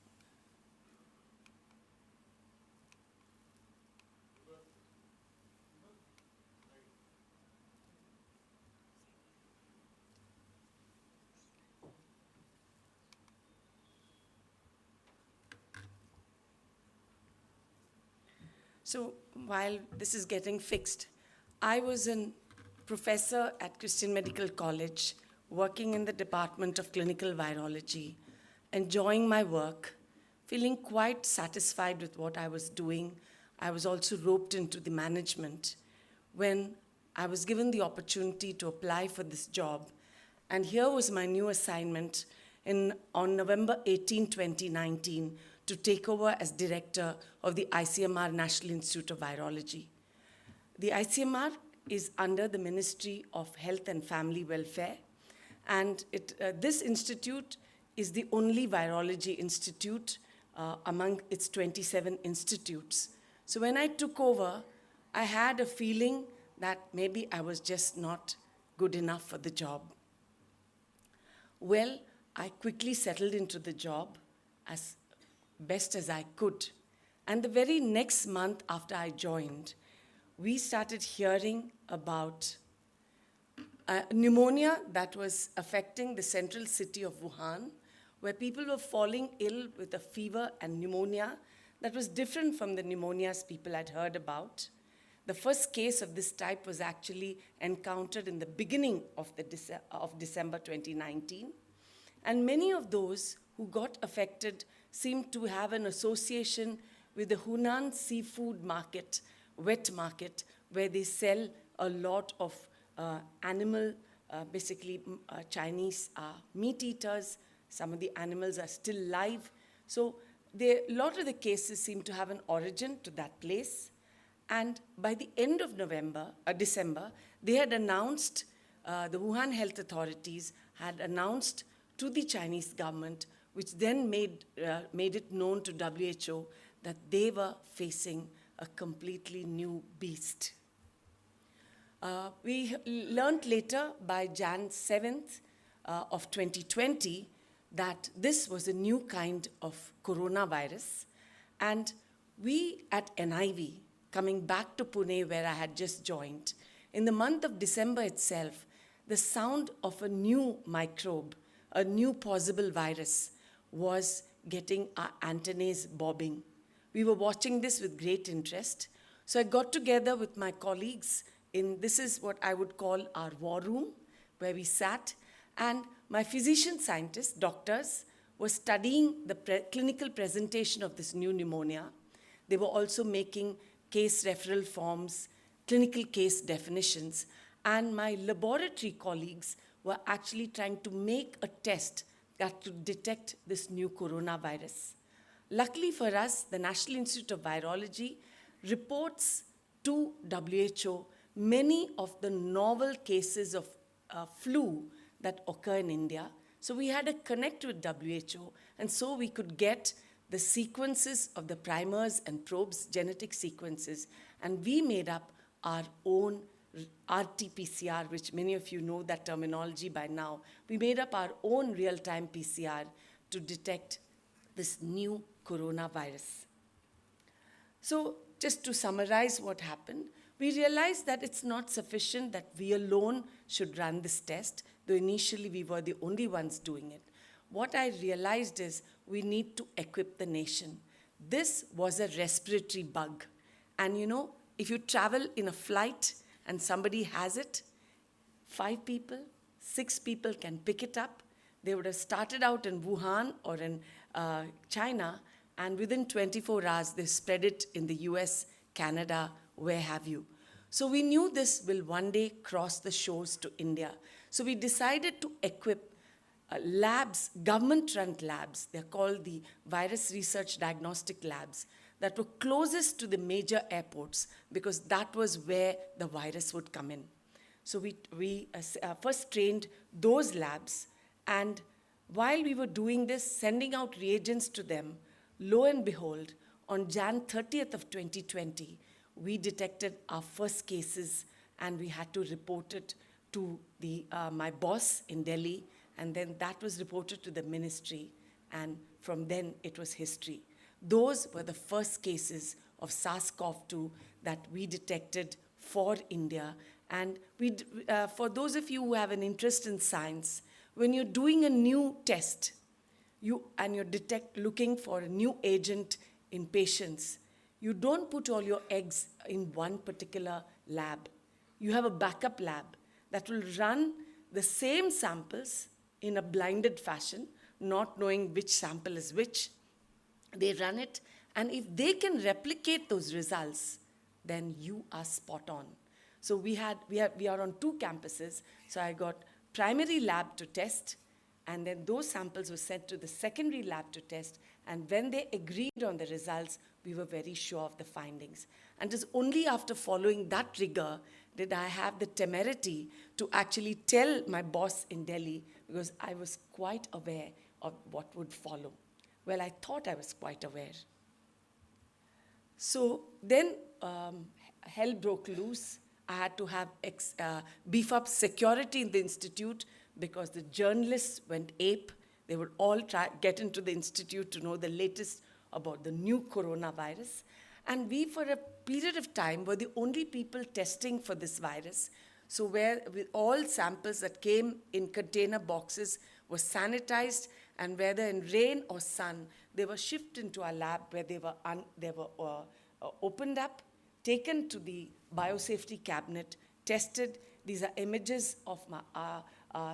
So while this is getting fixed, I was a professor at Christian Medical College, working in the Department of Clinical Virology, enjoying my work, feeling quite satisfied with what I was doing. I was also roped into the management when I was given the opportunity to apply for this job. And here was my new assignment on November 18, 2019, to take over as director of the ICMR National Institute of Virology. The ICMR is under the Ministry of Health and Family Welfare, and this institute is the only virology institute among its 27 institutes. So when I took over, I had a feeling that maybe I was just not good enough for the job. Well, I quickly settled into the job as best as I could. And the very next month after I joined, we started hearing about pneumonia that was affecting the central city of Wuhan, where people were falling ill with a fever and pneumonia that was different from the pneumonias people had heard about. The first case of this type was actually encountered in the beginning of December 2019. And many of those who got affected seemed to have an association with the Hunan seafood market, wet market, where they sell a lot of animal, basically Chinese meat eaters Some of the animals are still live. So a lot of the cases seem to have an origin to that place. And by the end of December, they had announced, the Wuhan health authorities had announced to the Chinese government, which then made it known to WHO that they were facing a completely new beast. We learned later, by Jan 7th of 2020, that this was a new kind of coronavirus. And we at NIV, coming back to Pune where I had just joined, in the month of December itself, the sound of a new microbe, a new possible virus, was getting our antennaes bobbing. We were watching this with great interest. So I got together with my colleagues this is what I would call our war room, where we sat, and my physician scientists, doctors, were studying the clinical presentation of this new pneumonia. They were also making case referral forms, clinical case definitions, and my laboratory colleagues were actually trying to make a test that could detect this new coronavirus. Luckily for us, the National Institute of Virology reports to WHO many of the novel cases of flu that occur in India. So we had a connect with WHO, and so we could get the sequences of the primers and probes, genetic sequences, and we made up our own RT-PCR, which many of you know that terminology by now. We made up our own real-time PCR to detect this new coronavirus. So just to summarize what happened, we realized that it's not sufficient that we alone should run this test, though initially we were the only ones doing it. What I realized is we need to equip the nation. This was a respiratory bug. And you know, if you travel in a flight and somebody has it, 5 people, 6 people can pick it up. They would have started out in Wuhan or in China, and within 24 hours, they spread it in the US, Canada, where have you. So we knew this will one day cross the shores to India. So we decided to equip labs, government-run labs, they're called the Virus Research Diagnostic Labs, that were closest to the major airports, because that was where the virus would come in. So we first trained those labs, and while we were doing this, sending out reagents to them, lo and behold, on Jan 30th of 2020, we detected our first cases, and we had to report it to my boss in Delhi, and then that was reported to the ministry, and from then it was history. Those were the first cases of SARS-CoV-2 that we detected for India. And for those of you who have an interest in science, when you're doing a new test, and you're looking for a new agent in patients, you don't put all your eggs in one particular lab. You have a backup lab that will run the same samples in a blinded fashion, not knowing which sample is which. They run it, and if they can replicate those results, then you are spot on. So we are on 2 campuses, so I got primary lab to test, and then those samples were sent to the secondary lab to test, and when they agreed on the results, we were very sure of the findings. And it was only after following that rigor did I have the temerity to actually tell my boss in Delhi, because I was quite aware of what would follow. Well, I thought I was quite aware. So then hell broke loose. I had to have beef up security in the institute, because the journalists went ape. They would all get into the institute to know the latest about the new coronavirus. And we, for a period of time, were the only people testing for this virus. So with all samples that came in container boxes were sanitized, and whether in rain or sun, they were shipped into our lab, where they were opened up, taken to the biosafety cabinet, tested. These are images of my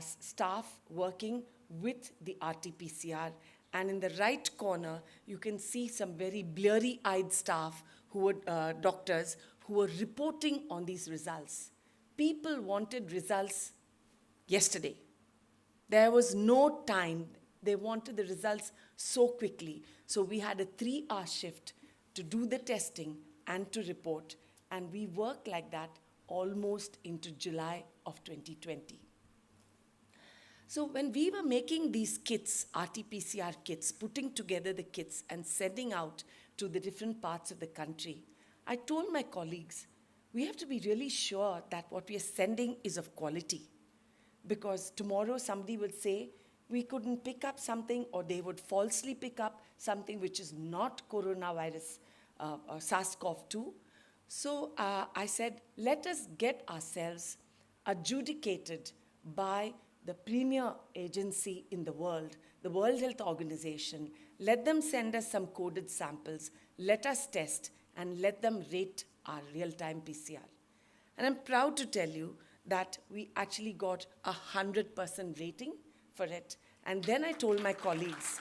staff working with the RT-PCR. And in the right corner, you can see some very bleary-eyed staff who were doctors who were reporting on these results. People wanted results yesterday. There was no time. They wanted the results so quickly. So we had a 3-hour shift to do the testing and to report. And we worked like that almost into July of 2020. So when we were making these kits, RT-PCR kits, putting together the kits and sending out to the different parts of the country, I told my colleagues, we have to be really sure that what we are sending is of quality. Because tomorrow somebody will say, we couldn't pick up something, or they would falsely pick up something which is not coronavirus, SARS-CoV-2. So I said, let us get ourselves adjudicated by the premier agency in the World Health Organization. Let them send us some coded samples, let us test, and let them rate our real-time PCR. And I'm proud to tell you that we actually got 100% rating for it. And then I told my colleagues,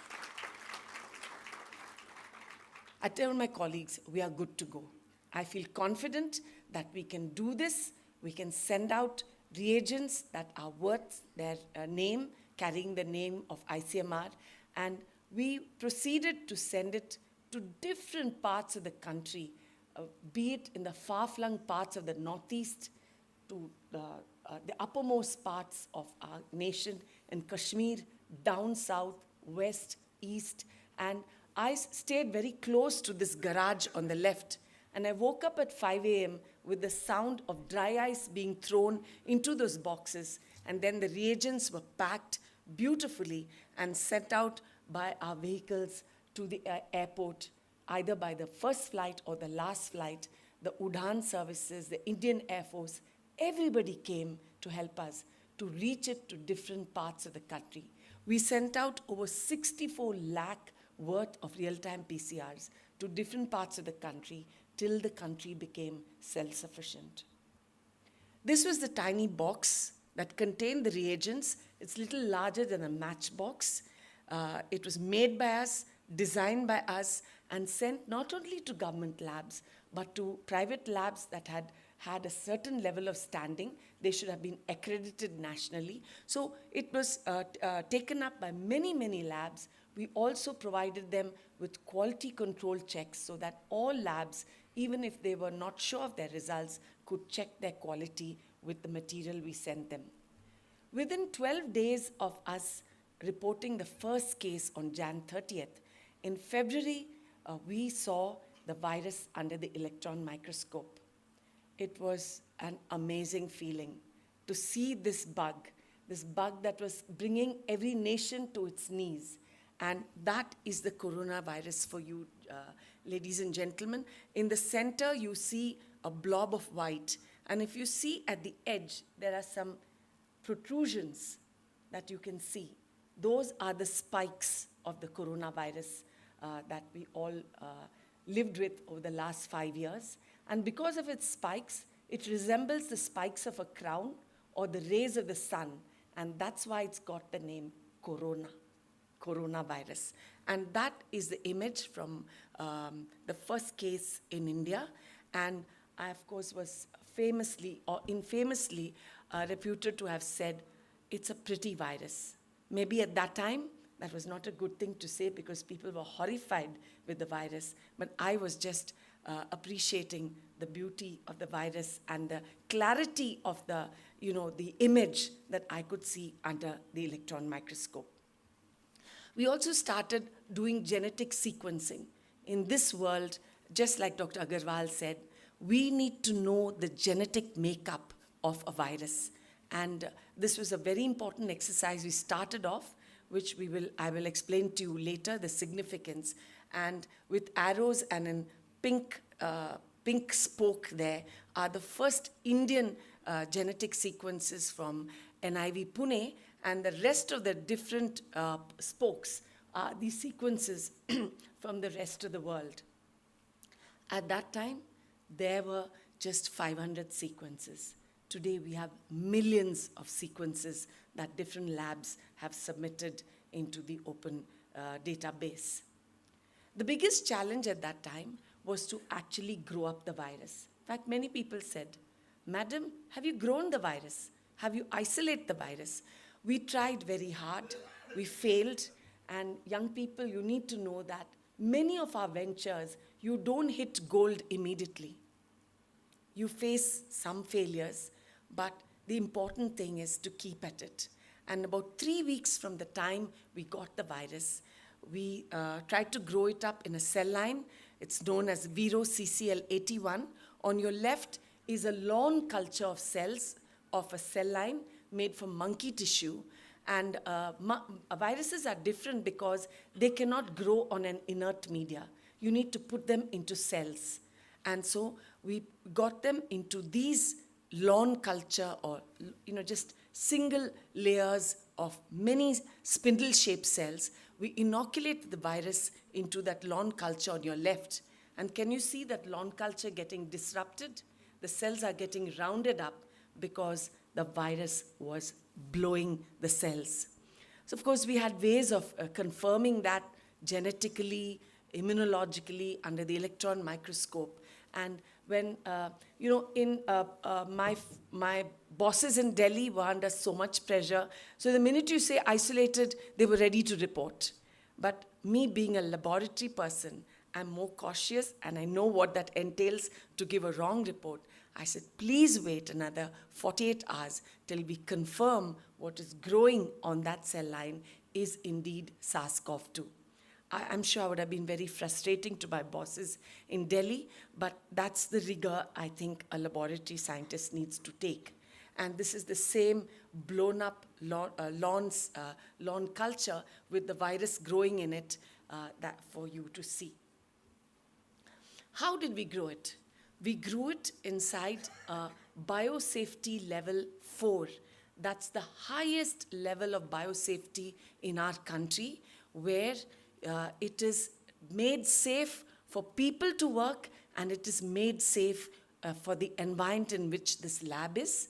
we are good to go. I feel confident that we can do this. We can send out reagents that are worth their name, carrying the name of ICMR. And we proceeded to send it to different parts of the country, be it in the far-flung parts of the Northeast, to the uppermost parts of our nation, in Kashmir, down south, west, east. And I stayed very close to this garage on the left. And I woke up at 5 a.m. with the sound of dry ice being thrown into those boxes. And then the reagents were packed beautifully and sent out by our vehicles to the airport, either by the first flight or the last flight. The Udaan services, the Indian Air Force, everybody came to help us to reach it to different parts of the country. We sent out over 64 lakh worth of real-time PCRs to different parts of the country till the country became self-sufficient. This was the tiny box that contained the reagents. It's a little larger than a matchbox. It was made by us, designed by us, and sent not only to government labs, but to private labs that had a certain level of standing. They should have been accredited nationally. So it was taken up by many, many labs. We also provided them with quality control checks so that all labs, even if they were not sure of their results, could check their quality with the material we sent them. Within 12 days of us reporting the first case on Jan 30th, in February, we saw the virus under the electron microscope. It was an amazing feeling to see this bug that was bringing every nation to its knees. And that is the coronavirus for you, ladies and gentlemen. In the center, you see a blob of white. And if you see at the edge, there are some protrusions that you can see. Those are the spikes of the coronavirus that we all lived with over the last 5 years. And because of its spikes, it resembles the spikes of a crown or the rays of the sun. And that's why it's got the name coronavirus. And that is the image from the first case in India. And I, of course, was famously or infamously reputed to have said, it's a pretty virus. Maybe at that time, that was not a good thing to say because people were horrified with the virus. But I was just appreciating the beauty of the virus and the clarity of the image that I could see under the electron microscope. We also started doing genetic sequencing. In this world, just like Dr. Agarwal said, we need to know the genetic makeup of a virus. And this was a very important exercise we started off, which I will explain to you later, the significance. And with arrows and in pink spoke there are the first Indian genetic sequences from NIV Pune, and the rest of the different spokes are these sequences from the rest of the world. At that time, there were just 500 sequences. Today, we have millions of sequences that different labs have submitted into the open database. The biggest challenge at that time was to actually grow up the virus. In fact, many people said, Madam, have you grown the virus? Have you isolated the virus? We tried very hard. We failed. And young people, you need to know that many of our ventures, you don't hit gold immediately. You face some failures, but the important thing is to keep at it. And about 3 weeks from the time we got the virus, we tried to grow it up in a cell line. It's known as Vero CCL81. On your left is a lawn culture of cells of a cell line made from monkey tissue. And viruses are different because they cannot grow on an inert media. You need to put them into cells. And so we got them into these lawn culture, or just single layers of many spindle-shaped cells. We inoculate the virus into that lawn culture on your left. And can you see that lawn culture getting disrupted? The cells are getting rounded up because the virus was blowing the cells. So of course we had ways of confirming that genetically, immunologically, under the electron microscope. And when, my bosses in Delhi were under so much pressure, so the minute you say isolated, they were ready to report. But me being a laboratory person, I'm more cautious, and I know what that entails to give a wrong report. I said, please wait another 48 hours till we confirm what is growing on that cell line is indeed SARS-CoV-2. I'm sure I would have been very frustrating to my bosses in Delhi, but that's the rigor I think a laboratory scientist needs to take. And this is the same blown up lawn culture with the virus growing in it that for you to see. How did we grow it? We grew it inside biosafety level 4. That's the highest level of biosafety in our country, where it is made safe for people to work, and it is made safe for the environment in which this lab is.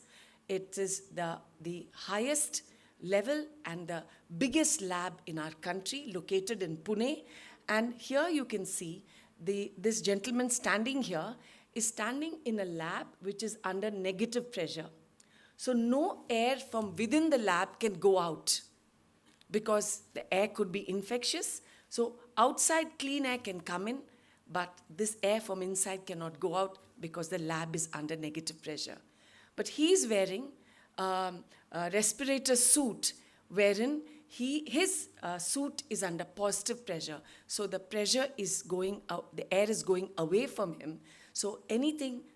It is the highest level and the biggest lab in our country, located in Pune. And here you can see this gentleman standing here is standing in a lab which is under negative pressure. So no air from within the lab can go out because the air could be infectious. So outside clean air can come in, but this air from inside cannot go out because the lab is under negative pressure. But he's wearing a respirator suit wherein his suit is under positive pressure. So the pressure is going out, the air is going away from him. So any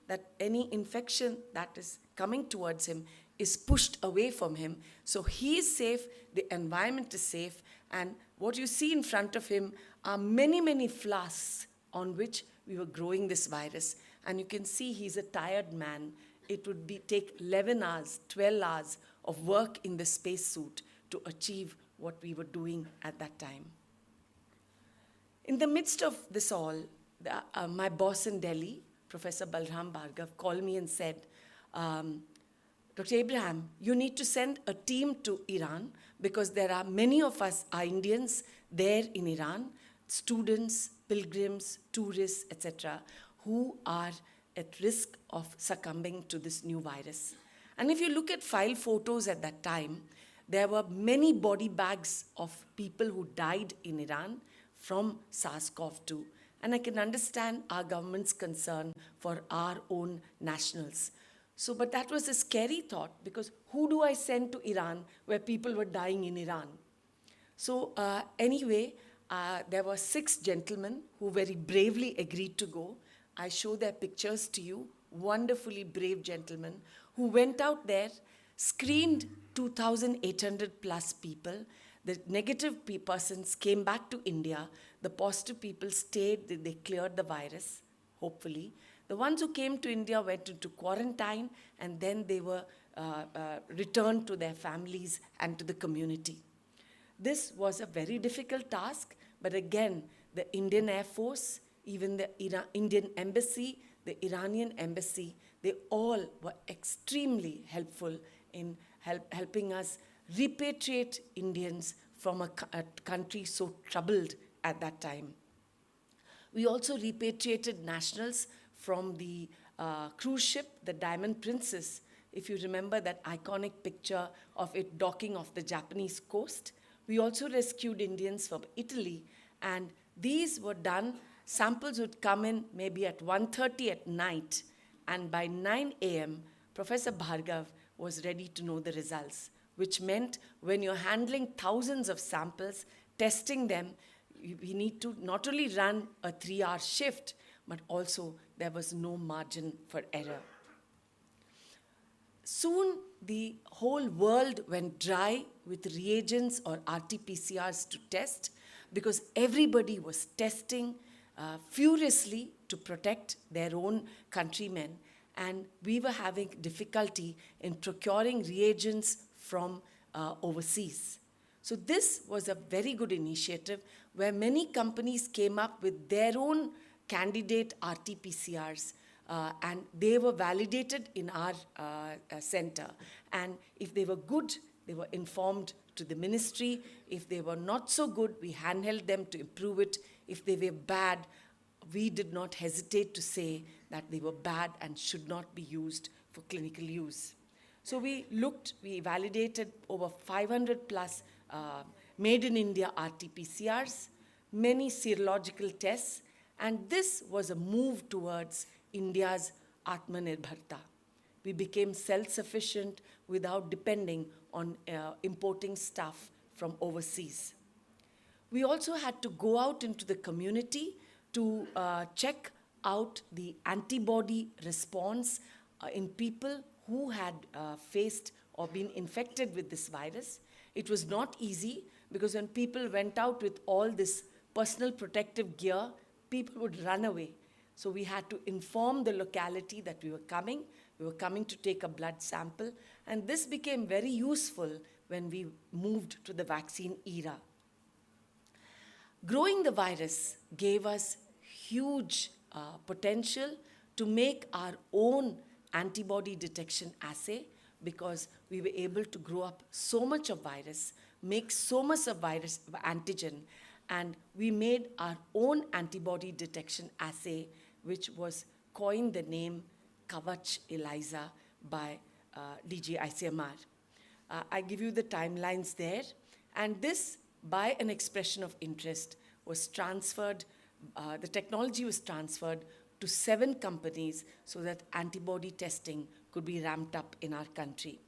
infection that is coming towards him is pushed away from him. So he is safe, the environment is safe, and what you see in front of him are many, many flasks on which we were growing this virus. And you can see he's a tired man. It would take 11 hours, 12 hours of work in the spacesuit to achieve what we were doing at that time. In the midst of this all, my boss in Delhi, Professor Balram Bhargav, called me and said, Dr. Abraham, you need to send a team to Iran because there are many of us are Indians there in Iran, students, pilgrims, tourists, etc., who are at risk of succumbing to this new virus. And if you look at file photos at that time, there were many body bags of people who died in Iran from SARS-CoV-2. And I can understand our government's concern for our own nationals. So, but that was a scary thought, because who do I send to Iran where people were dying in Iran? So anyway, there were 6 gentlemen who very bravely agreed to go. I show their pictures to you, wonderfully brave gentlemen who went out there, screened 2,800 plus people. The negative persons came back to India. The positive people stayed, they cleared the virus, hopefully. The ones who came to India went into quarantine, and then they were returned to their families and to the community. This was a very difficult task, but again, the Indian Air Force, even the Indian Embassy, the Iranian Embassy, they all were extremely helpful in helping us repatriate Indians from a country so troubled at that time. We also repatriated nationals from the cruise ship, the Diamond Princess. If you remember that iconic picture of it docking off the Japanese coast, We also rescued Indians from Italy, and these were done, samples would come in maybe at 1:30 at night, and by 9 a.m., Professor Bhargav was ready to know the results, which meant when you're handling thousands of samples, testing them, we need to not only run a 3-hour shift, but also there was no margin for error. Soon, the whole world went dry with reagents or RT-PCRs to test because everybody was testing furiously to protect their own countrymen, and we were having difficulty in procuring reagents from overseas. So this was a very good initiative where many companies came up with their own candidate RT-PCRs, and they were validated in our center. And if they were good, they were informed to the ministry. If they were not so good, we handheld them to improve it. If they were bad, we did not hesitate to say that they were bad and should not be used for clinical use. So we validated over 500 plus made in India RT-PCRs, many serological tests, and this was a move towards India's Atmanirbharta. We became self-sufficient without depending on importing stuff from overseas. We also had to go out into the community to check out the antibody response in people who had faced or been infected with this virus. It was not easy because when people went out with all this personal protective gear, people would run away. So we had to inform the locality that we were coming. We were coming to take a blood sample. And this became very useful when we moved to the vaccine era. Growing the virus gave us huge potential to make our own antibody detection assay because we were able to grow up so much of virus, make so much of virus antigen, and we made our own antibody detection assay, which was coined the name Kavach ELISA by GHSIMR. I give you the timelines there, and this, by an expression of interest, was transferred, the technology was transferred to 7 companies so that antibody testing could be ramped up in our country.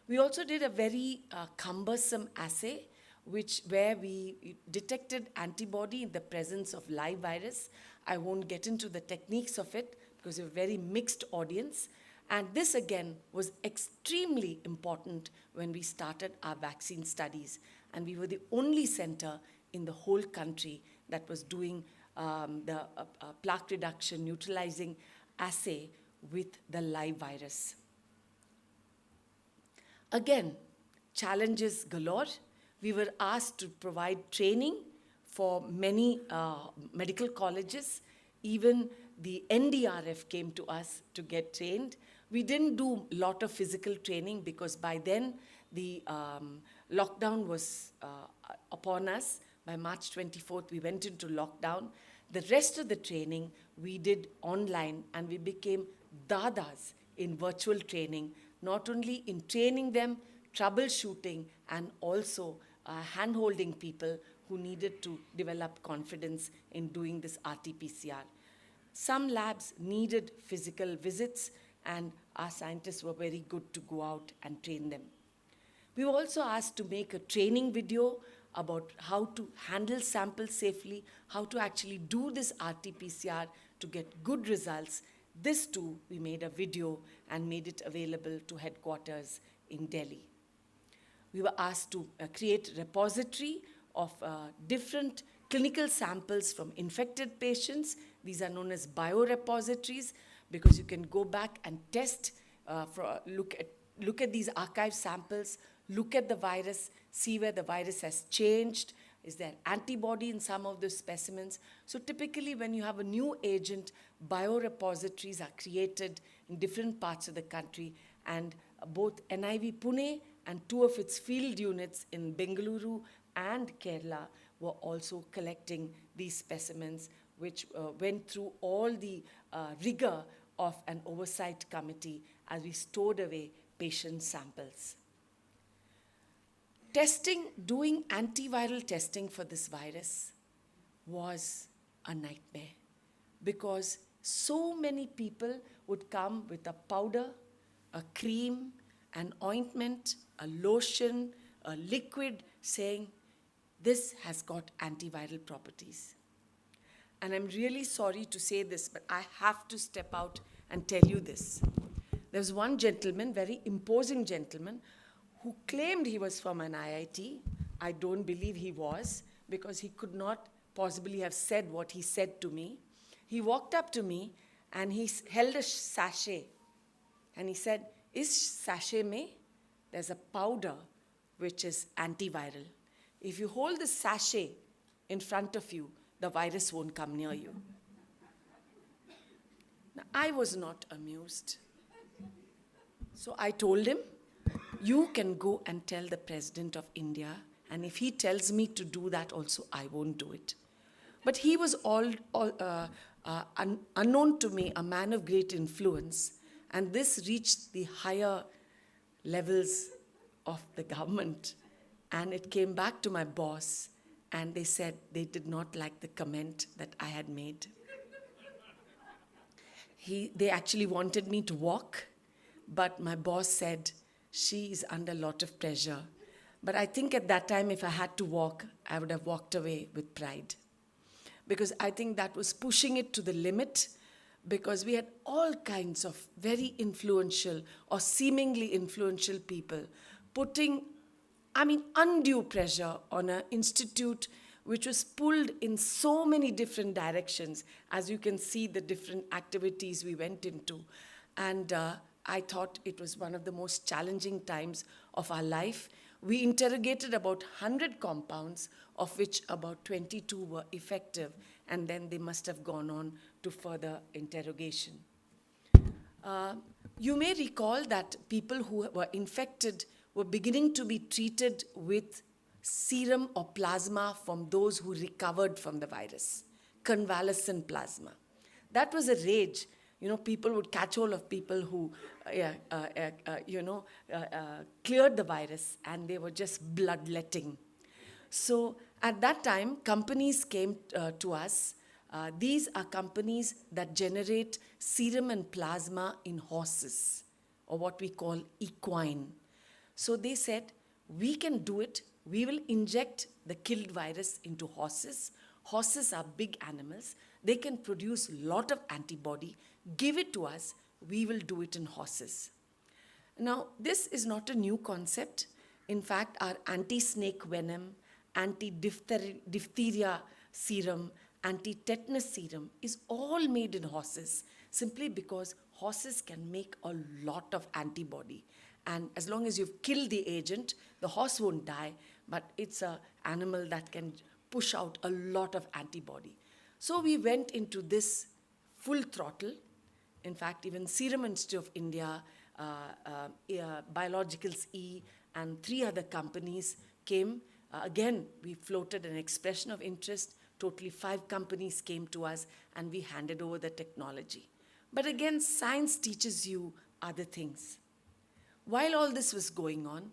We also did a very cumbersome assay where we detected antibody in the presence of live virus. I won't get into the techniques of it because we're a very mixed audience. And this again was extremely important when we started our vaccine studies. And we were the only center in the whole country that was doing the plaque reduction neutralizing assay with the live virus. Again, challenges galore. We were asked to provide training for many medical colleges. Even the NDRF came to us to get trained. We didn't do a lot of physical training because by then the lockdown was upon us. By March 24th, we went into lockdown. The rest of the training we did online, and we became dadas in virtual training, not only in training them, troubleshooting, and also hand-holding people who needed to develop confidence in doing this RT-PCR. Some labs needed physical visits, and our scientists were very good to go out and train them. We were also asked to make a training video about how to handle samples safely, how to actually do this RT-PCR to get good results. This too, we made a video and made it available to headquarters in Delhi. We were asked to create a repository of different clinical samples from infected patients. These are known as biorepositories because you can go back and test, look at these archive samples, look at the virus, see where the virus has changed. Is there antibody in some of those specimens? So typically when you have a new agent, biorepositories are created in different parts of the country, and both NIV Pune and 2 of its field units in Bengaluru and Kerala were also collecting these specimens, which went through all the rigor of an oversight committee as we stored away patient samples. doing antiviral testing for this virus was a nightmare, because so many people would come with a powder, a cream, an ointment, a lotion, a liquid, saying, this has got antiviral properties. And I'm really sorry to say this, but I have to step out and tell you this. There was one gentleman, very imposing gentleman, who claimed he was from an IIT. I don't believe he was, because he could not possibly have said what he said to me. He walked up to me and he held a sachet and he said, "Is sachet mein? There's a powder which is antiviral. If you hold the sachet in front of you, the virus won't come near you." Now, I was not amused. So I told him, you can go and tell the President of India, and if he tells me to do that also, I won't do it. But he was unknown to me, a man of great influence, and this reached the higher levels of the government. And it came back to my boss, and they said they did not like the comment that I had made. They actually wanted me to walk, but my boss said, she is under a lot of pressure. But I think at that time, if I had to walk, I would have walked away with pride. Because I think that was pushing it to the limit, because we had all kinds of very influential or seemingly influential people putting, undue pressure on an institute which was pulled in so many different directions, as you can see the different activities we went into. And I thought it was one of the most challenging times of our life. We interrogated about 100 compounds, of which about 22 were effective, and then they must have gone on to further interrogation. You may recall that people who were infected were beginning to be treated with serum or plasma from those who recovered from the virus, convalescent plasma. That was a rage. People would catch hold of people who, cleared the virus, and they were just bloodletting. So at that time, companies came to us. These are companies that generate serum and plasma in horses, or what we call equine. So they said, we can do it. We will inject the killed virus into horses. Horses are big animals. They can produce a lot of antibody. Give it to us. We will do it in horses. Now, this is not a new concept. In fact, our anti-snake venom, anti-diphtheria serum, anti-tetanus serum is all made in horses, simply because horses can make a lot of antibody. And as long as you've killed the agent, the horse won't die, but it's an animal that can push out a lot of antibody. So we went into this full throttle. In fact, even Serum Institute of India, Biologicals E, and 3 other companies came. Again, we floated an expression of interest. Totally 5 companies came to us, and we handed over the technology. But again, science teaches you other things. While all this was going on,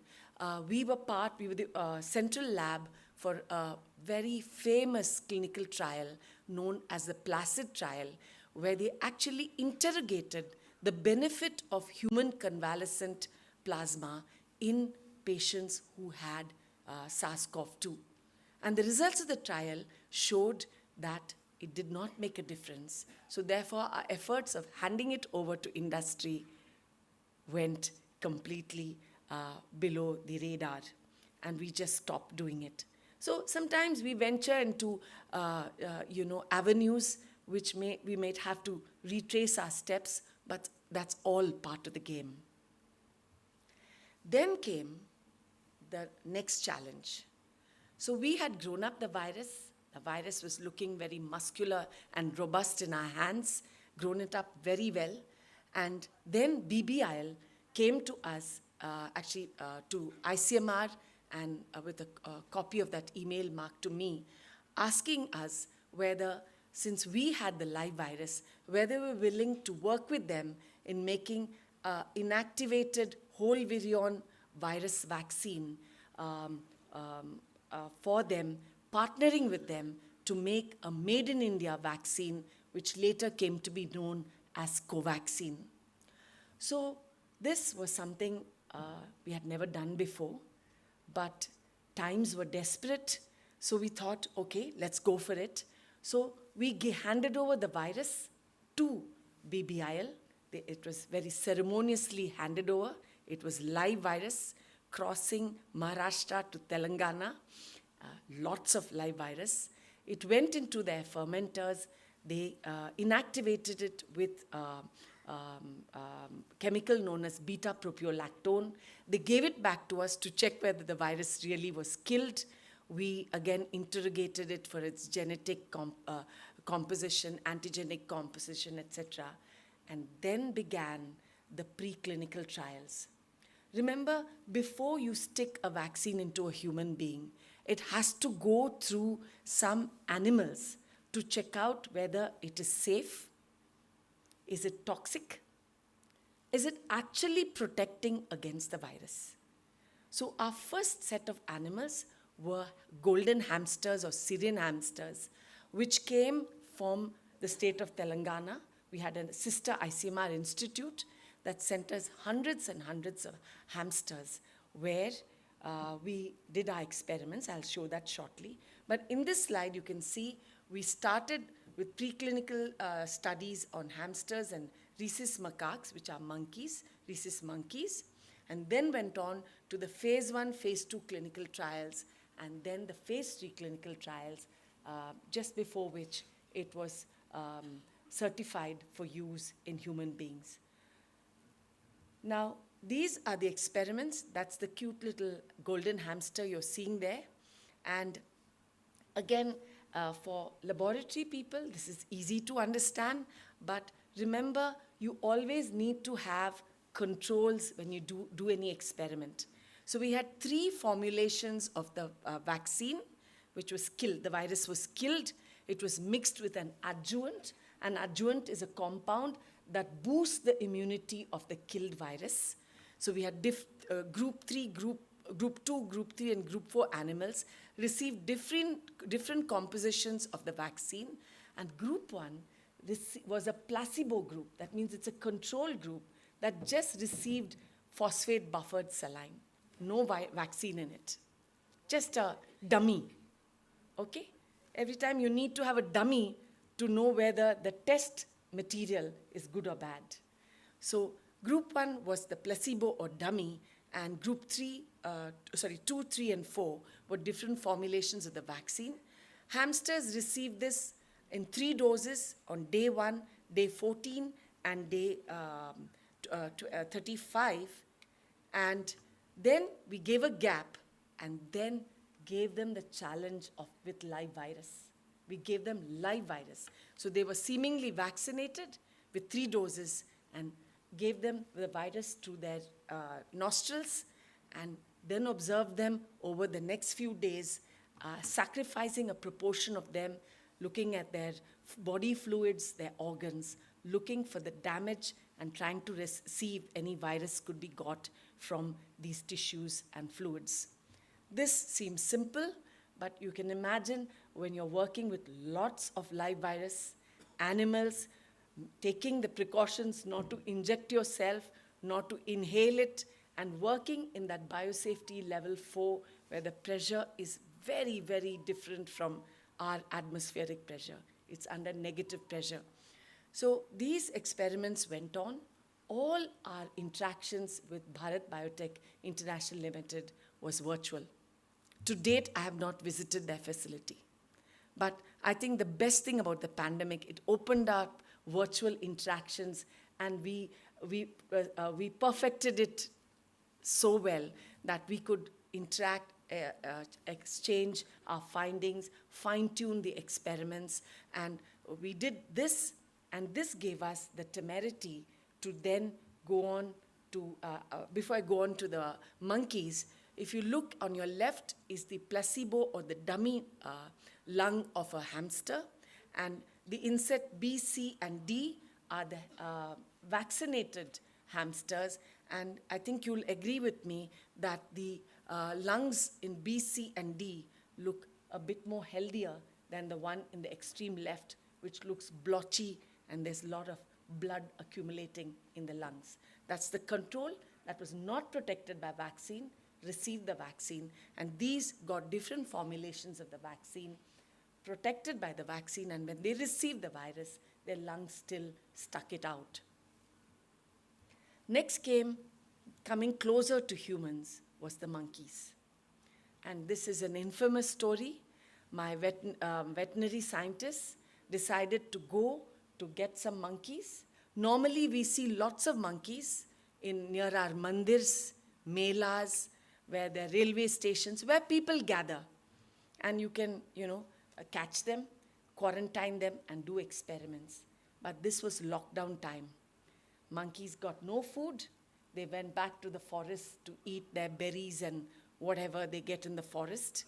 we were the central lab for a very famous clinical trial known as the PLACID trial, where they actually interrogated the benefit of human convalescent plasma in patients who had SARS-CoV-2. And the results of the trial showed that it did not make a difference. So therefore, our efforts of handing it over to industry went completely below the radar, and we just stopped doing it. So sometimes we venture into avenues which we might have to retrace our steps, but that's all part of the game. Then came the next challenge. So we had grown up the virus. The virus was looking very muscular and robust in our hands, grown it up very well. And then BBIL came to us, to ICMR, and with a copy of that email marked to me, asking us whether, since we had the live virus, whether we were willing to work with them in making inactivated whole virion virus vaccine for them, partnering with them to make a made-in-India vaccine, which later came to be known as Covaxin. So this was something we had never done before, but times were desperate, so we thought, okay, let's go for it. So we handed over the virus to BBIL. It was very ceremoniously handed over. It was live virus crossing Maharashtra to Telangana, lots of live virus. It went into their fermenters. They inactivated it with chemical known as beta-propiolactone. They gave it back to us to check whether the virus really was killed. We again interrogated it for its genetic composition, antigenic composition, etc. And then began the preclinical trials. Remember, before you stick a vaccine into a human being, it has to go through some animals to check out whether it is safe. Is it toxic? Is it actually protecting against the virus? So our first set of animals were golden hamsters or Syrian hamsters, which came from the state of Telangana. We had a sister ICMR institute that sent us hundreds and hundreds of hamsters where we did our experiments. I'll show that shortly. But in this slide, you can see we started with preclinical studies on hamsters and rhesus macaques, which are monkeys, rhesus monkeys, and then went on to the phase 1, phase 2 clinical trials, and then the phase 3 clinical trials, just before which it was certified for use in human beings. Now, these are the experiments. That's the cute little golden hamster you're seeing there. And again, for laboratory people, this is easy to understand, but remember, you always need to have controls when you do any experiment. So we had 3 formulations of the vaccine, which was killed. The virus was killed. It was mixed with an adjuvant. An adjuvant is a compound that boosts the immunity of the killed virus. So we had group 3, group 2, group 3, and group 4 animals received different compositions of the vaccine. And group 1 was a placebo group. That means it's a control group that just received phosphate buffered saline. No vaccine in it. Just a dummy. Okay? Every time you need to have a dummy to know whether the test material is good or bad. So group 1 was the placebo or dummy, and group 2, 3, and 4 were different formulations of the vaccine. Hamsters received this in 3 doses on day 1, day 14, and day 35. And then we gave a gap and then gave them the challenge with live virus. We gave them live virus. So they were seemingly vaccinated with 3 doses and gave them the virus to their nostrils and then observed them over the next few days, sacrificing a proportion of them, looking at their body fluids, their organs, looking for the damage and trying to see if any virus could be got from these tissues and fluids. This seems simple, but you can imagine when you're working with lots of live virus, animals, taking the precautions not to inject yourself, not to inhale it, and working in that biosafety level 4, where the pressure is very, very different from our atmospheric pressure. It's under negative pressure. So these experiments went on. All our interactions with Bharat Biotech International Limited was virtual. To date, I have not visited their facility. But I think the best thing about the pandemic, it opened up virtual interactions, and we perfected it so well that we could interact, exchange our findings, fine-tune the experiments, and we did this, and this gave us the temerity to then go on to, before I go on to the monkeys, if you look on your left is the placebo or the dummy lung of a hamster, and the inset B, C, and D are the vaccinated hamsters, and I think you'll agree with me that the lungs in B, C, and D look a bit more healthier than the one in the extreme left, which looks blotchy and there's a lot of blood accumulating in the lungs. That's the control that was not protected by vaccine, received the vaccine, and these got different formulations of the vaccine, protected by the vaccine, and when they received the virus, their lungs still stuck it out. Next coming closer to humans, was the monkeys. And this is an infamous story. My veterinary scientists decided to go to get some monkeys. Normally, we see lots of monkeys near our mandirs, melas, where there are railway stations, where people gather. And you can, catch them, quarantine them, and do experiments. But this was lockdown time. Monkeys got no food. They went back to the forest to eat their berries and whatever they get in the forest.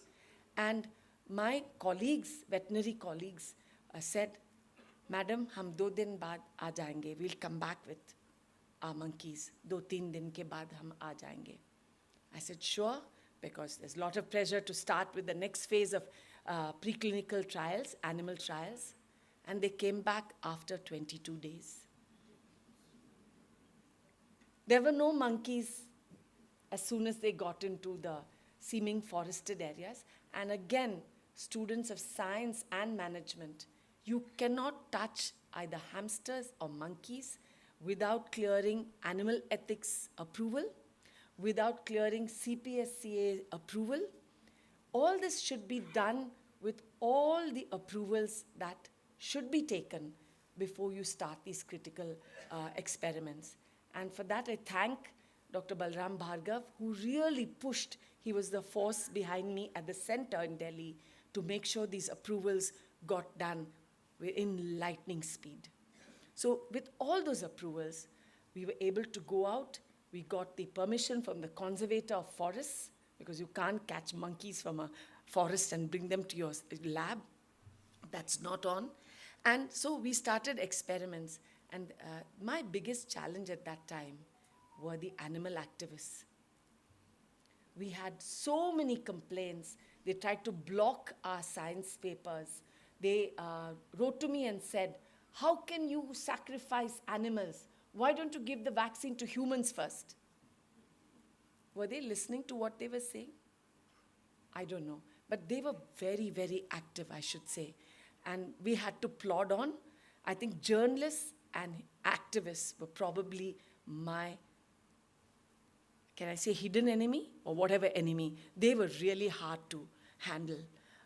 And my colleagues, veterinary colleagues, said, Madam, hum 2 din baad aa jayenge. We'll come back with our monkeys. 2-3 din ke baad hum aa jayenge. I said, sure, because there's a lot of pressure to start with the next phase of preclinical trials, animal trials. And they came back after 22 days. There were no monkeys as soon as they got into the seeming forested areas. And again, students of science and management, you cannot touch either hamsters or monkeys without clearing animal ethics approval, without clearing CPSCA approval. All this should be done with all the approvals that should be taken before you start these critical experiments. And for that, I thank Dr. Balram Bhargav, who really pushed. He was the force behind me at the center in Delhi to make sure these approvals got done in lightning speed. So with all those approvals, we were able to go out. We got the permission from the conservator of forests, because you can't catch monkeys from a forest and bring them to your lab. That's not on. And so we started experiments. And my biggest challenge at that time were the animal activists. We had so many complaints. They tried to block our science papers. They wrote to me and said, how can you sacrifice animals? Why don't you give the vaccine to humans first? Were they listening to what they were saying? I don't know. But they were very, very active, I should say. And we had to plod on. I think journalists and activists were probably my, can I say hidden enemy? Or whatever enemy. They were really hard to handle.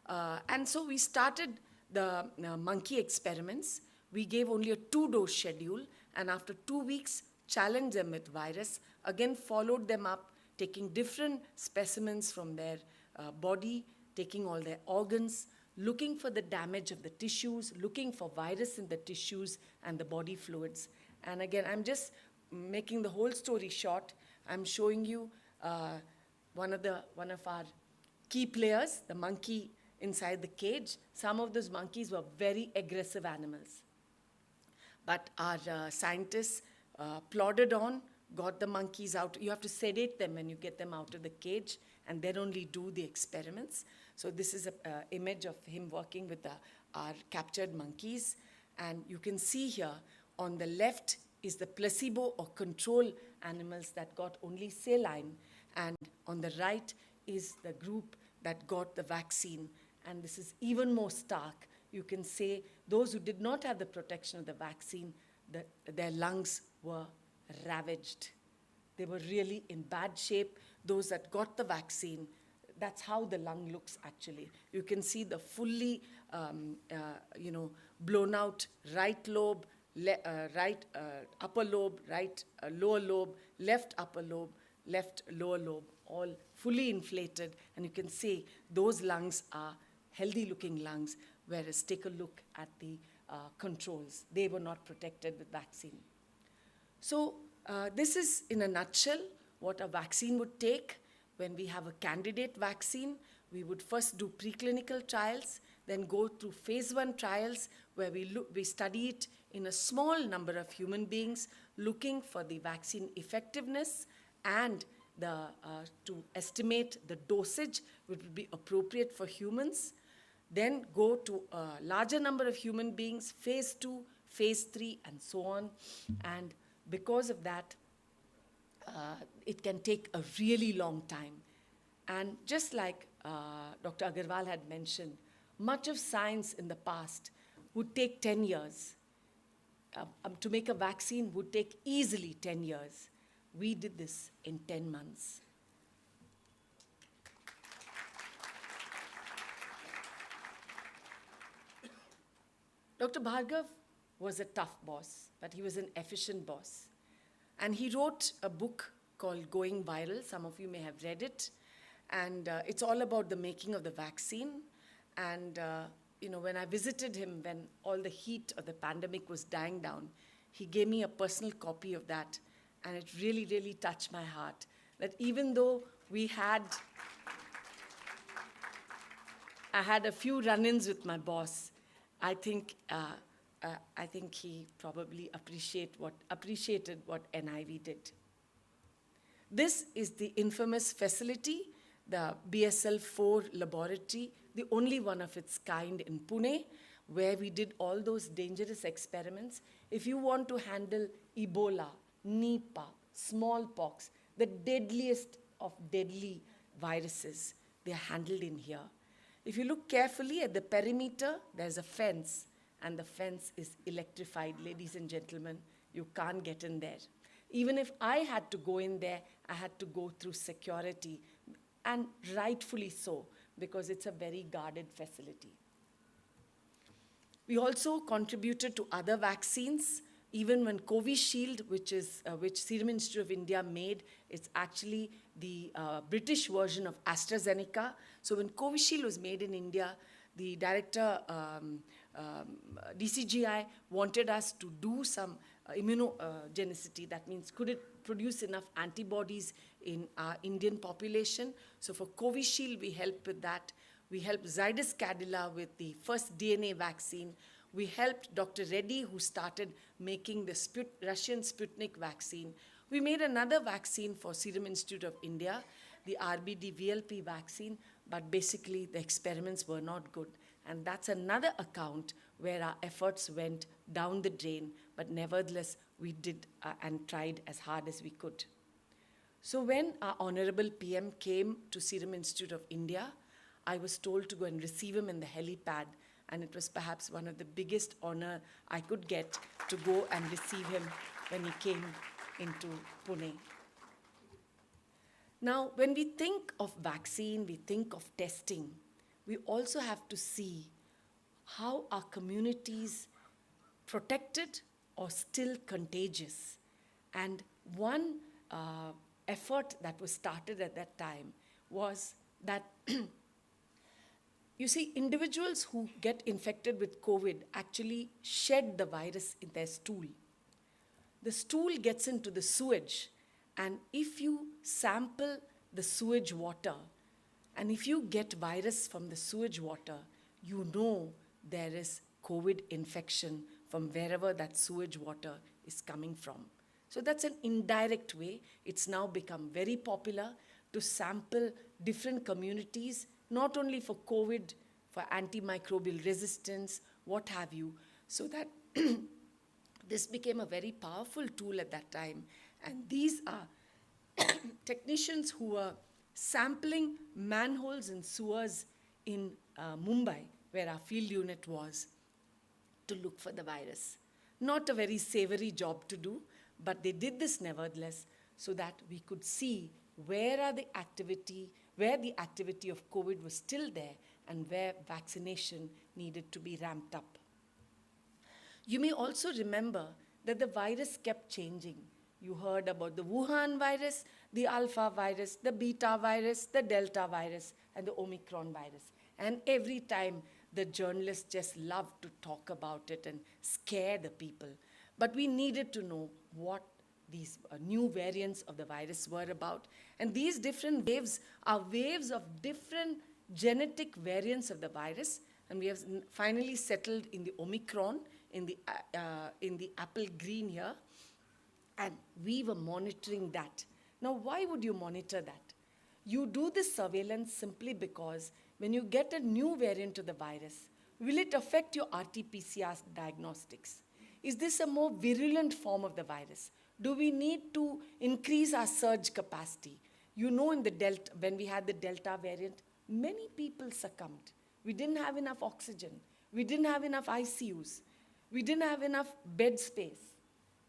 And so we started the monkey experiments. We gave only a 2-dose schedule, and after 2 weeks, challenged them with virus, again followed them up, taking different specimens from their body, taking all their organs, looking for the damage of the tissues, looking for virus in the tissues and the body fluids. And again, I'm just making the whole story short. I'm showing you one of our key players, the monkey inside the cage. Some of those monkeys were very aggressive animals. But our scientists plodded on, got the monkeys out. You have to sedate them when you get them out of the cage, and then only do the experiments. So this is an image of him working with our captured monkeys. And you can see here, on the left is the placebo or control animals that got only saline. And on the right is the group that got the vaccine. And this is even more stark. You can say those who did not have the protection of the vaccine, their lungs were ravaged. They were really in bad shape. Those that got the vaccine, that's how the lung looks actually. You can see the fully, blown out right lobe, right upper lobe, right lower lobe, left upper lobe, left lower lobe, all fully inflated. And you can see those lungs are healthy looking lungs, whereas take a look at the controls. They were not protected with vaccine. So this is in a nutshell what a vaccine would take. When we have a candidate vaccine, we would first do preclinical trials, then go through phase 1 trials where we study it in a small number of human beings, looking for the vaccine effectiveness and to estimate the dosage which would be appropriate for humans, then go to a larger number of human beings, phase 2, phase 3, and so on. And because of that, it can take a really long time. And just like Dr. Agarwal had mentioned, much of science in the past would take 10 years. To make a vaccine would take easily 10 years. We did this in 10 months. Dr. Bhargav was a tough boss, but he was an efficient boss. And he wrote a book called Going Viral. Some of you may have read it. And it's all about the making of the vaccine. And you know, when I visited him, when all the heat of the pandemic was dying down, he gave me a personal copy of that. And it really, really touched my heart. That even though I had a few run-ins with my boss, I think he probably appreciated what NIV did. This is the infamous facility, the BSL-4 laboratory, the only one of its kind in Pune, where we did all those dangerous experiments. If you want to handle Ebola, Nipah, smallpox, the deadliest of deadly viruses, they are handled in here. If you look carefully at the perimeter, there's a fence, and the fence is electrified, ladies and gentlemen. You can't get in there. Even if I had to go in there, I had to go through security, and rightfully so, because it's a very guarded facility. We also contributed to other vaccines. Even when Covishield, which Serum Institute of India made, it's actually the British version of AstraZeneca. So when Covishield was made in India, the director, DCGI, wanted us to do some immunogenicity. That means, could it produce enough antibodies in our Indian population? So for Covishield, we helped with that. We helped Zydus Cadila with the first DNA vaccine. We helped Dr. Reddy, who started making the Russian Sputnik vaccine. We made another vaccine for Serum Institute of India, the RBD-VLP vaccine, but basically the experiments were not good. And that's another account where our efforts went down the drain, but nevertheless, we did and tried as hard as we could. So when our Honorable PM came to Serum Institute of India, I was told to go and receive him in the helipad, and it was perhaps one of the biggest honor I could get to go and receive him when he came into Pune. Now, when we think of vaccine, we think of testing, we also have to see how our communities protected or still contagious. And one effort that was started at that time was that you see, individuals who get infected with COVID actually shed the virus in their stool. The stool gets into the sewage, and if you sample the sewage water, and if you get virus from the sewage water, you know there is COVID infection from wherever that sewage water is coming from. So that's an indirect way. It's now become very popular to sample different communities, not only for COVID, for antimicrobial resistance, what have you, so that this became a very powerful tool at that time. And these are technicians who were sampling manholes and sewers in Mumbai, where our field unit was, to look for the virus. Not a very savory job to do, but they did this nevertheless, so that we could see where the activity of COVID was still there and where vaccination needed to be ramped up. You may also remember that the virus kept changing. You heard about the Wuhan virus, the Alpha virus, the Beta virus, the Delta virus, and the Omicron virus. And every time the journalists just loved to talk about it and scare the people. But we needed to know what these new variants of the virus were about. And these different waves are waves of different genetic variants of the virus. And we have finally settled in the Omicron, in the apple green here. And we were monitoring that Now, why would you monitor that? You do this surveillance simply because when you get a new variant of the virus, will it affect your RT-PCR diagnostics? Is this a more virulent form of the virus? Do we need to increase our surge capacity? You know, in the Delta, when we had the Delta variant, many people succumbed. We didn't have enough oxygen. We didn't have enough ICUs. We didn't have enough bed space.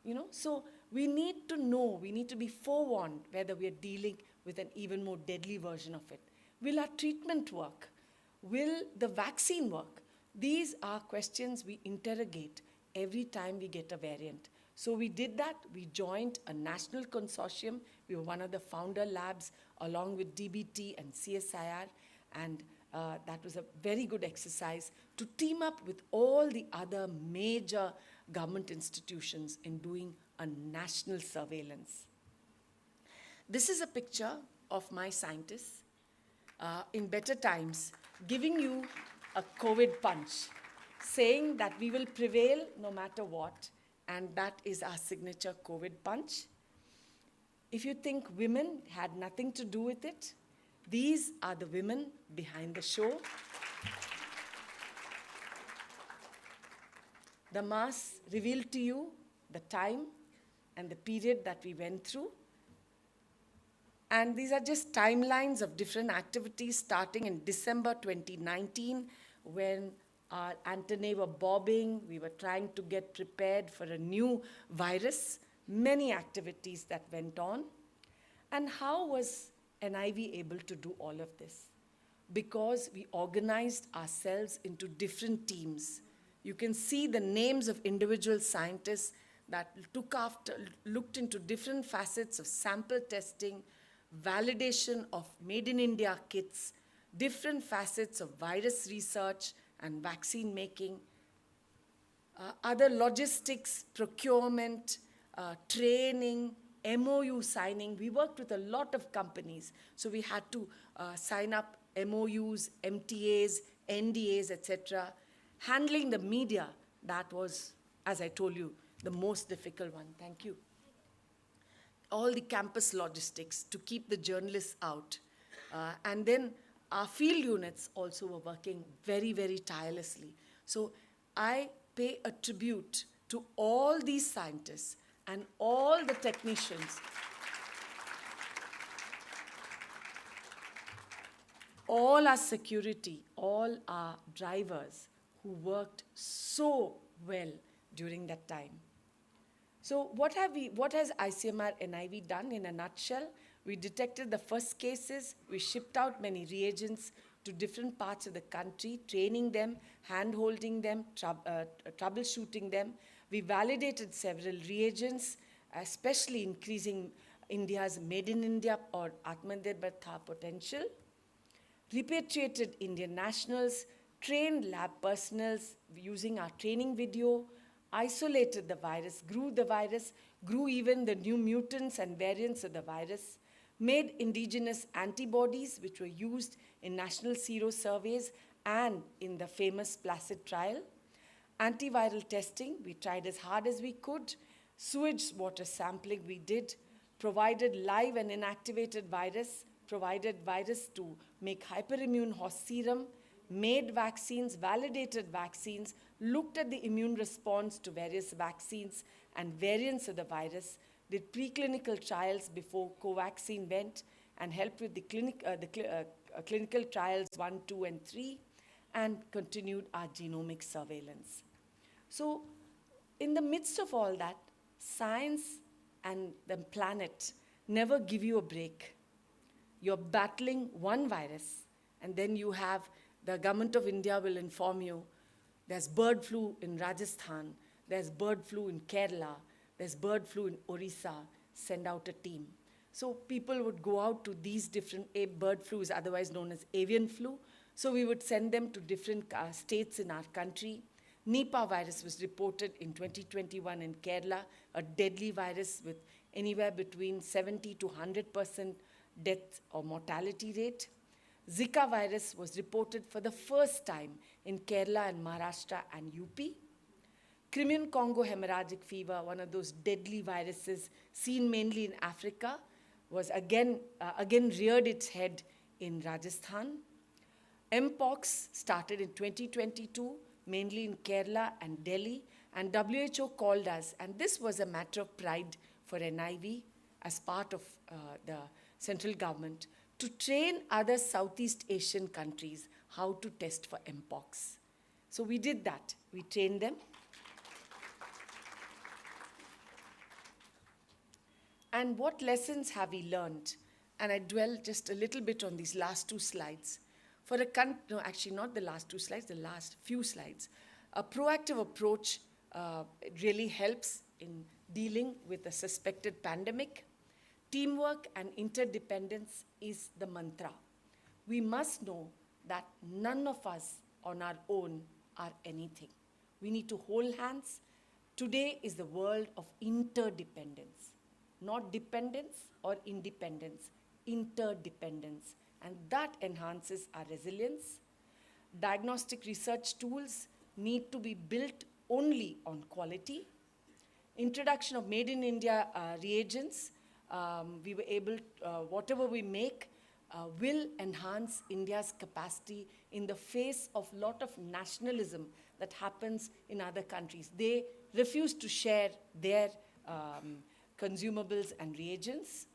You know, so we need to know, we need to be forewarned whether we are dealing with an even more deadly version of it. Will our treatment work? Will the vaccine work? These are questions we interrogate every time we get a variant. So we did that. We joined a national consortium. We were one of the founder labs along with DBT and CSIR, and that was a very good exercise to team up with all the other major government institutions in doing a national surveillance. This is a picture of my scientists in better times giving you a COVID punch, saying that we will prevail no matter what, and that is our signature COVID punch. If you think women had nothing to do with it, these are the women behind the show. The mass revealed to you the time and the period that we went through. And these are just timelines of different activities starting in December 2019, when our antennae were bobbing. We were trying to get prepared for a new virus. Many activities that went on. And how was NIV able to do all of this? Because we organized ourselves into different teams. You can see the names of individual scientists that looked into different facets of sample testing, validation of made in India kits, different facets of virus research and vaccine making, other logistics, procurement, training, MOU signing. We worked with a lot of companies, so we had to sign up MOUs, MTAs, NDAs, etc. Handling the media, that was, as I told you, the most difficult one. Thank you. All the campus logistics to keep the journalists out. And then our field units also were working very, very tirelessly. So I pay a tribute to all these scientists and all the technicians, all our security, all our drivers who worked so well during that time. So what has ICMR NIV done in a nutshell? We detected the first cases, we shipped out many reagents to different parts of the country, training them, hand-holding them, troubleshooting them. We validated several reagents, especially increasing India's Made in India or Atmanirbhar potential. Repatriated Indian nationals, trained lab personnel using our training video, isolated the virus, grew even the new mutants and variants of the virus, made indigenous antibodies which were used in national sero surveys and in the famous Placid trial. Antiviral testing, we tried as hard as we could. Sewage water sampling we did, provided live and inactivated virus, provided virus to make hyperimmune host serum, made vaccines, validated vaccines, looked at the immune response to various vaccines and variants of the virus, did preclinical trials before Covaxin went, and helped with the clinical trials 1, 2, and 3, and continued our genomic surveillance. So in the midst of all that, science and the planet never give you a break. You're battling one virus, and then you have the government of India will inform you, there's bird flu in Rajasthan, there's bird flu in Kerala, there's bird flu in Orissa, send out a team. So people would go out to these different, bird flu is otherwise known as avian flu, so we would send them to different states in our country. Nipah virus was reported in 2021 in Kerala, a deadly virus with anywhere between 70 to 100% death or mortality rate. Zika virus was reported for the first time in Kerala and Maharashtra and UP. Crimean Congo hemorrhagic fever, one of those deadly viruses seen mainly in Africa, was again reared its head in Rajasthan. Mpox started in 2022, mainly in Kerala and Delhi, and WHO called us, and this was a matter of pride for NIV as part of the central government, to train other Southeast Asian countries how to test for Mpox. So we did that. We trained them. And what lessons have we learned? And I dwell just a little bit on these last two slides. For a no, actually not the last two slides, the last few slides. A proactive approach really helps in dealing with a suspected pandemic. Teamwork and interdependence is the mantra. We must know that none of us on our own are anything. We need to hold hands. Today is the world of interdependence, not dependence or independence, interdependence. And that enhances our resilience. Diagnostic research tools need to be built only on quality. Introduction of Made in India reagents, we were able, whatever we make, will enhance India's capacity in the face of a lot of nationalism that happens in other countries. They refuse to share their consumables and reagents.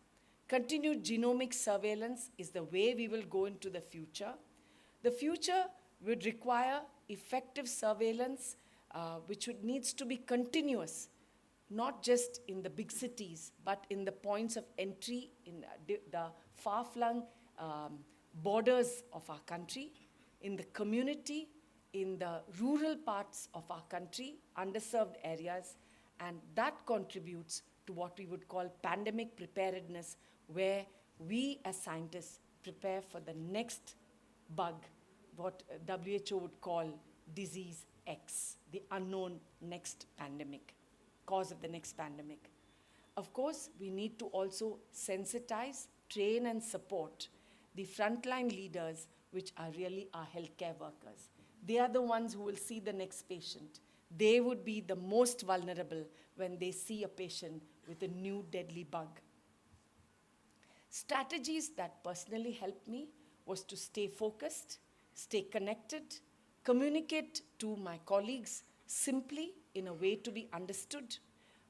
Continued genomic surveillance is the way we will go into the future. The future would require effective surveillance, which needs to be continuous, not just in the big cities, but in the points of entry, in the far-flung borders of our country, in the community, in the rural parts of our country, underserved areas, and that contributes to what we would call pandemic preparedness, where we as scientists prepare for the next bug, what WHO would call disease X, the unknown next pandemic, cause of the next pandemic. Of course, we need to also sensitize, train, and support the frontline leaders, which are really our healthcare workers. They are the ones who will see the next patient. They would be the most vulnerable when they see a patient with a new deadly bug. Strategies that personally helped me was to stay focused, stay connected, communicate to my colleagues simply in a way to be understood,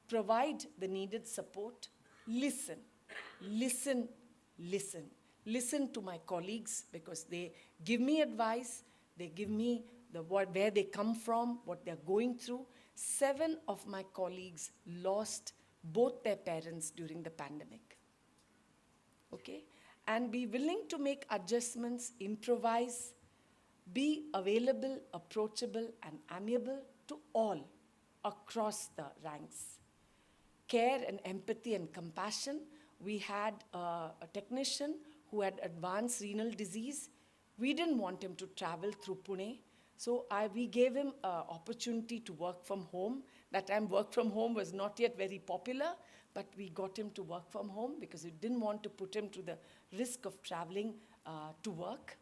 provide the needed support, listen, listen, listen. Listen to my colleagues because they give me advice, they give me where they come from, what they're going through. 7 of my colleagues lost both their parents during the pandemic. Okay? And be willing to make adjustments, improvise, be available, approachable, and amiable to all across the ranks. Care and empathy and compassion. We had a technician who had advanced renal disease. We didn't want him to travel through Pune, so we gave him an opportunity to work from home. That time, work from home was not yet very popular, but we got him to work from home because we didn't want to put him to the risk of traveling to work.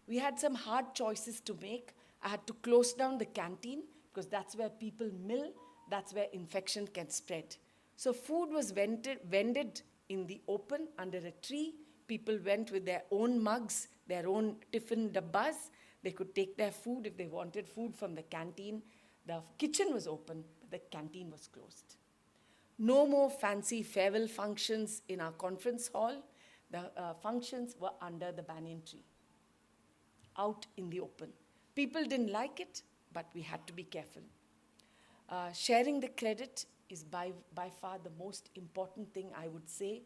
We had some hard choices to make. I had to close down the canteen because that's where people mill, that's where infection can spread. So food was vended in the open under a tree. People went with their own mugs, their own tiffin dabbas. They could take their food if they wanted food from the canteen. The kitchen was open, but the canteen was closed. No more fancy farewell functions in our conference hall. The functions were under the banyan tree, out in the open. People didn't like it, but we had to be careful. Sharing the credit is by far the most important thing, I would say.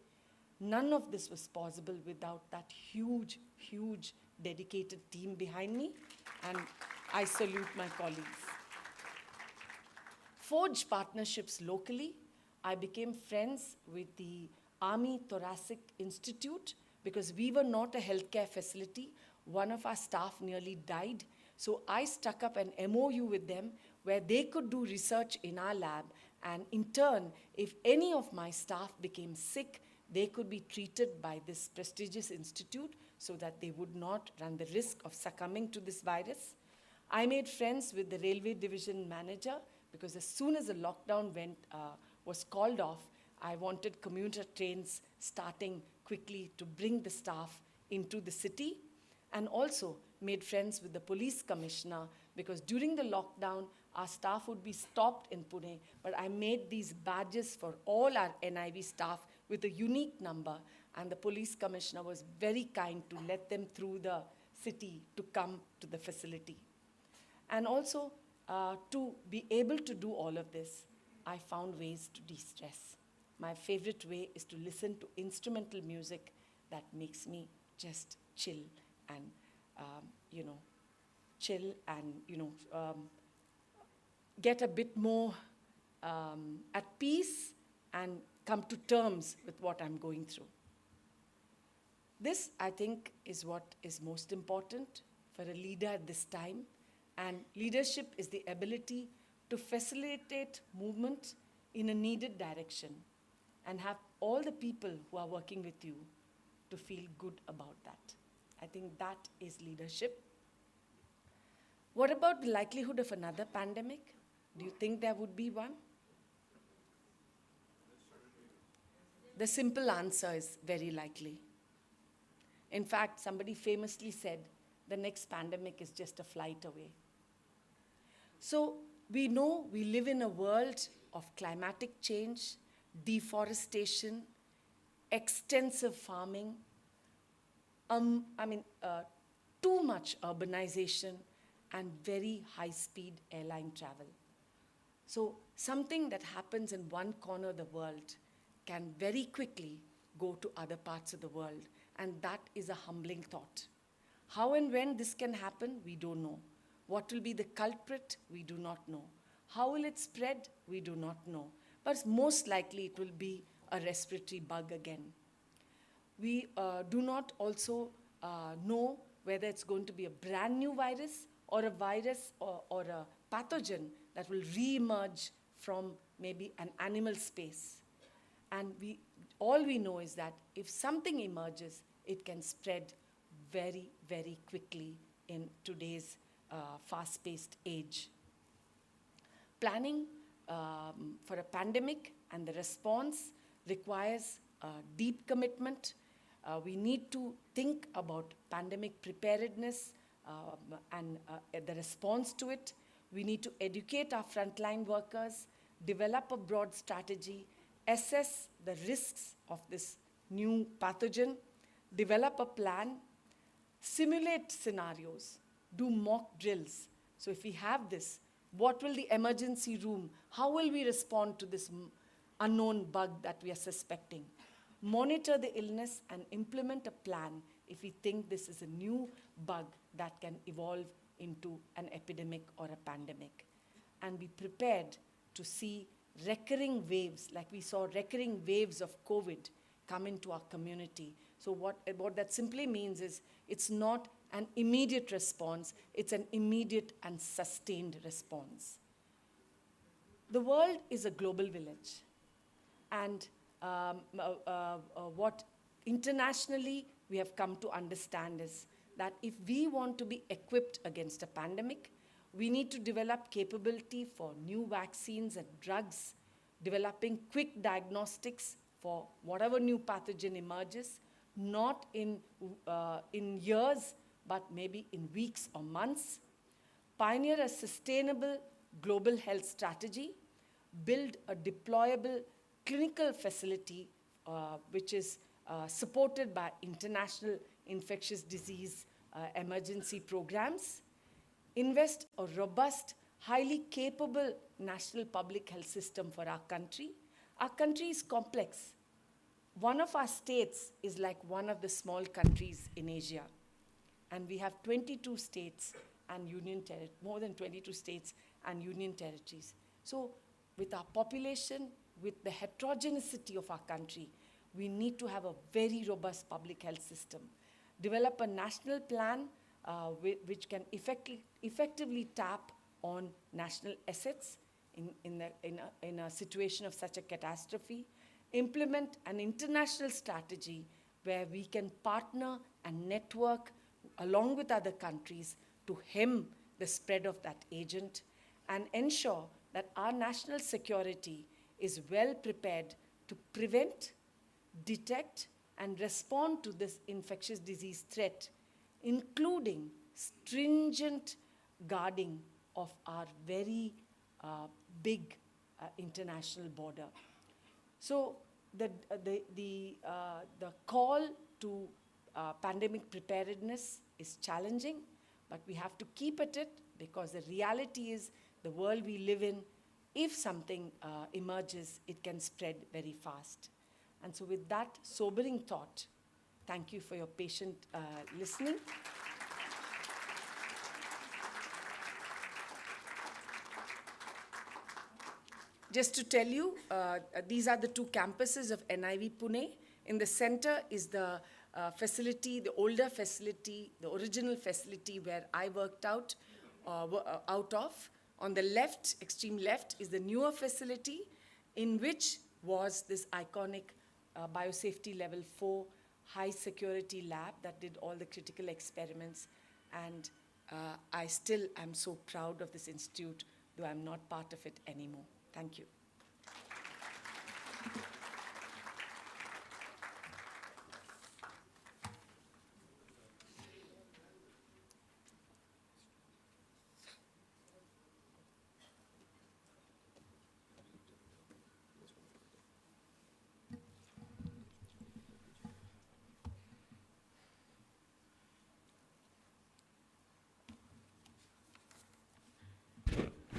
None of this was possible without that huge, huge dedicated team behind me, and I salute my colleagues. Forge partnerships locally. I became friends with the Army Thoracic Institute because we were not a healthcare facility. One of our staff nearly died, so I struck up an MOU with them where they could do research in our lab, and in turn, if any of my staff became sick, they could be treated by this prestigious institute so that they would not run the risk of succumbing to this virus. I made friends with the railway division manager because as soon as the lockdown was called off, I wanted commuter trains starting quickly to bring the staff into the city, and also made friends with the police commissioner, because during the lockdown, our staff would be stopped in Pune, but I made these badges for all our NIV staff with a unique number, and the police commissioner was very kind to let them through the city to come to the facility. And also, to be able to do all of this, I found ways to de-stress. My favorite way is to listen to instrumental music that makes me just chill and, get a bit more at peace and come to terms with what I'm going through. This, I think, is what is most important for a leader at this time. And leadership is the ability to facilitate movement in a needed direction and have all the people who are working with you to feel good about that. I think that is leadership. What about the likelihood of another pandemic? Do you think there would be one? The simple answer is very likely. In fact, somebody famously said, the next pandemic is just a flight away. So we know we live in a world of climatic change, deforestation, extensive farming, too much urbanization, and very high-speed airline travel. So something that happens in one corner of the world can very quickly go to other parts of the world, and that is a humbling thought. How and when this can happen, we don't know. What will be the culprit, we do not know. How will it spread, we do not know. But most likely it will be a respiratory bug again. We do not also know whether it's going to be a brand new virus or a virus or a pathogen that will re-emerge from maybe an animal space. And all we know is that if something emerges, it can spread very, very quickly in today's fast-paced age. Planning for a pandemic and the response requires deep commitment. We need to think about pandemic preparedness and the response to it. We need to educate our frontline workers, develop a broad strategy, assess the risks of this new pathogen, develop a plan, simulate scenarios, do mock drills. So if we have this, what will the emergency room, how will we respond to this unknown bug that we are suspecting? Monitor the illness and implement a plan if we think this is a new bug that can evolve into an epidemic or a pandemic. And be prepared to see recurring waves, like we saw recurring waves of COVID come into our community. So what that simply means is it's not an immediate response, it's an immediate and sustained response. The world is a global village. And what internationally we have come to understand is that if we want to be equipped against a pandemic, we need to develop capability for new vaccines and drugs, developing quick diagnostics for whatever new pathogen emerges, not in years, but maybe in weeks or months. Pioneer a sustainable global health strategy, build a deployable clinical facility which is supported by international infectious disease emergency programs, invest a robust, highly capable national public health system for our country. Our country is complex. One of our states is like one of the small countries in Asia. And we have 22 states and union territories, more than 22 states and union territories. So with our population, with the heterogeneity of our country, we need to have a very robust public health system. Develop a national plan which can effectively tap on national assets in a situation of such a catastrophe. Implement an international strategy where we can partner and network along with other countries to hem the spread of that agent, and ensure that our national security is well prepared to prevent, detect and respond to this infectious disease threat, including stringent guarding of our very big international border. So the call to pandemic preparedness is challenging, but we have to keep at it, because the reality is the world we live in, if something emerges, it can spread very fast. And so with that sobering thought, thank you for your patient listening. Just to tell you, these are the two campuses of NIV Pune. In the center is the facility, the older facility, the original facility where I worked out of. On the left, extreme left, is the newer facility in which was this iconic biosafety level 4 high security lab that did all the critical experiments. And I still am so proud of this institute, though I'm not part of it anymore. Thank you.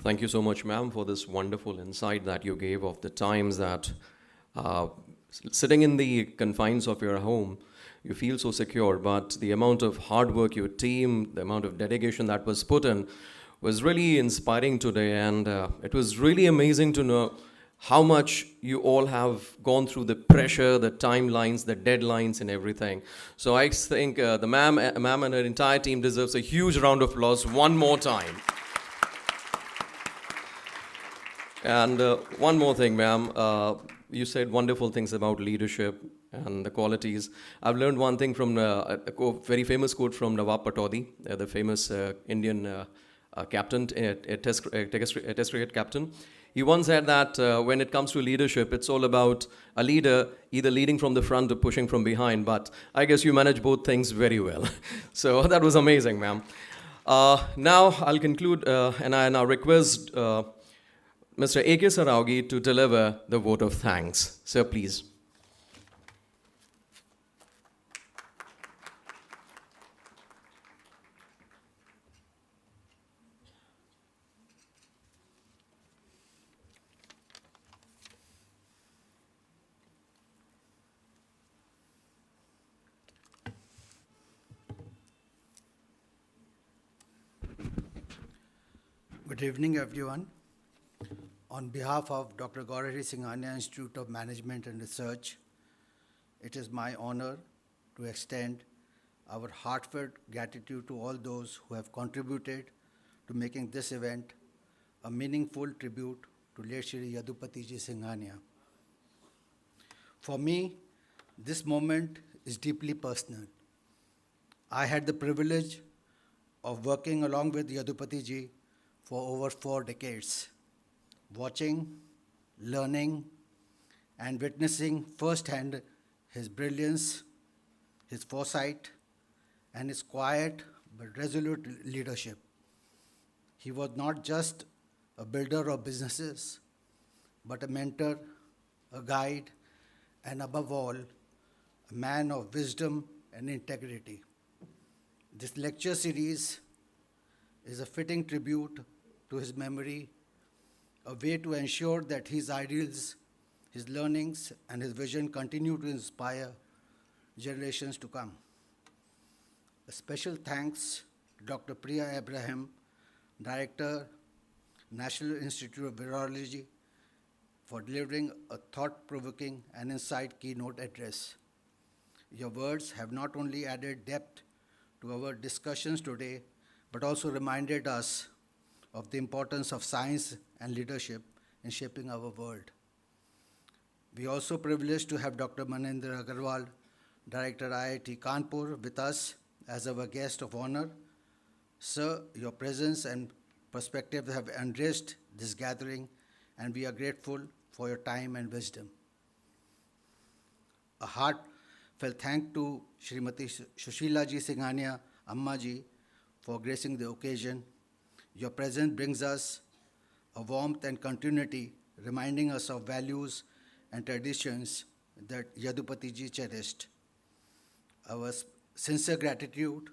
Thank you so much, ma'am, for this wonderful insight that you gave of the times that sitting in the confines of your home, you feel so secure, but the amount of hard work your team, the amount of dedication that was put in was really inspiring today, and it was really amazing to know how much you all have gone through the pressure, the timelines, the deadlines, and everything. So I think the ma'am and her entire team deserves a huge round of applause one more time. And one more thing, ma'am. You said wonderful things about leadership and the qualities. I've learned one thing from a very famous quote from Nawab Pataudi, the famous Indian captain, test cricket captain. He once said that when it comes to leadership, it's all about a leader either leading from the front or pushing from behind. But I guess you manage both things very well. So that was amazing, ma'am. Now I'll conclude, and I now request Mr. A.K. Saraugi to deliver the vote of thanks. Sir, please. Good evening, everyone. On behalf of Dr. Gaur Singhania Institute of Management and Research, it is my honor to extend our heartfelt gratitude to all those who have contributed to making this event a meaningful tribute to late Shri Yadupati ji Singhania. For me, this moment is deeply personal. I had the privilege of working along with Yadupati ji for over 4 decades, watching, learning, and witnessing firsthand his brilliance, his foresight, and his quiet but resolute leadership. He was not just a builder of businesses, but a mentor, a guide, and above all, a man of wisdom and integrity. This lecture series is a fitting tribute to his memory, a way to ensure that his ideals, his learnings, and his vision continue to inspire generations to come. A special thanks to Dr. Priya Abraham, Director, National Institute of Virology, for delivering a thought-provoking and insight keynote address. Your words have not only added depth to our discussions today, but also reminded us of the importance of science and leadership in shaping our world. We are also privileged to have Dr. Manindra Agarwal, Director IIT Kanpur, with us as our guest of honor. Sir, your presence and perspective have enriched this gathering, and we are grateful for your time and wisdom. a heartfelt thank to Srimati Sushila ji Singhania, Amma ji, for gracing the occasion. Your presence brings us a warmth and continuity, reminding us of values and traditions that Yadupati ji cherished. Our sincere gratitude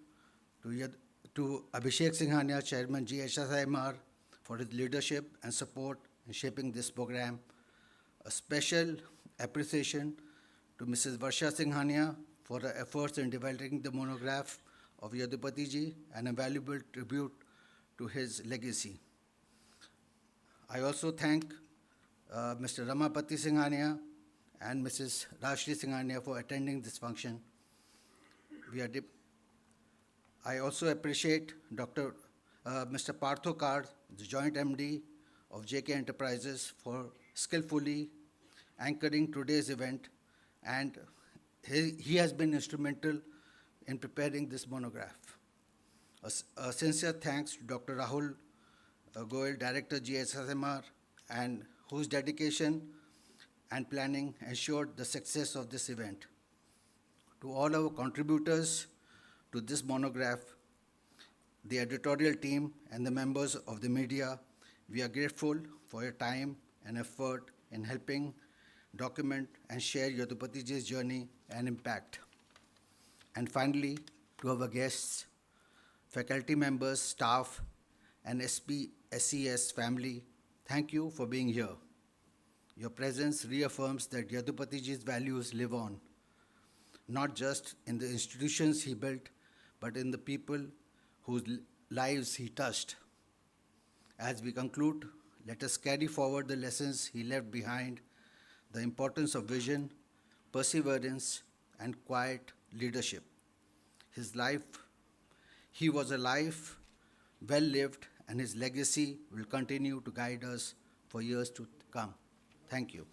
to Abhishek Singhania, Chairman GHS-IMR, for his leadership and support in shaping this program. A special appreciation to Mrs. Varsha Singhania for her efforts in developing the monograph of Yadupati ji, and a valuable tribute to his legacy. I also thank Mr. Ramapati Singhania and Mrs. Rashri Singhania for attending this function. I also appreciate Mr. Partho Kar, the Joint MD of JK Enterprises, for skillfully anchoring today's event, and he has been instrumental in preparing this monograph. A sincere thanks to Dr. Rahul Goel, Director GHSIMR, and whose dedication and planning ensured the success of this event. To all our contributors to this monograph, the editorial team and the members of the media, we are grateful for your time and effort in helping document and share Yadupatiji's journey and impact. And finally, to our guests, faculty members, staff, and SPSES family, thank you for being here. Your presence reaffirms that Yadupatiji's values live on, not just in the institutions he built, but in the people whose lives he touched. As we conclude, let us carry forward the lessons he left behind, the importance of vision, perseverance, and quiet leadership. He was a life well lived, and his legacy will continue to guide us for years to come. Thank you.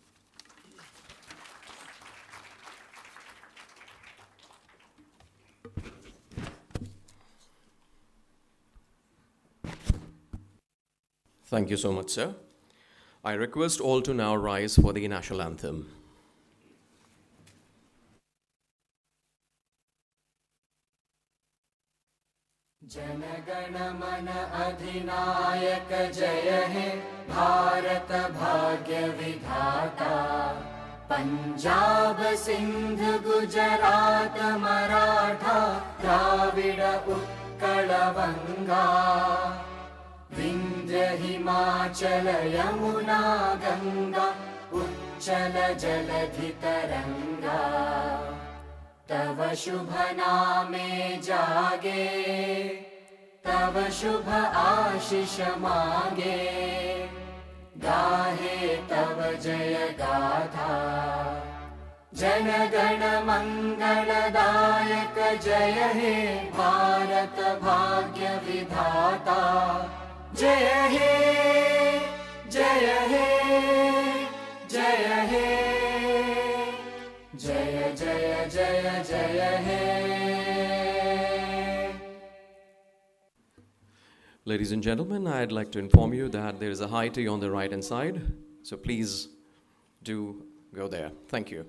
Thank you so much, sir. I request all to now rise for the national anthem. Jana Gana मन अधिनायक जय हे भारत भाग्य विधाता पंजाब सिंध गुजरात मराठा द्राविड उत्कल बंगा विंध्य हिमाचल यमुना गंगा उच्चल जलधि तरंगा तव शुभ नामे जागे तव शुभ आशीष मांगे गाहे तव जय गाथा जन गण मंगलदायक जय हे भारत भाग्य विधाता जय हे जय हे जय हे जय जय जय जय हे. Ladies and gentlemen, I'd like to inform you that there is a high tea on the right-hand side, so please do go there. Thank you.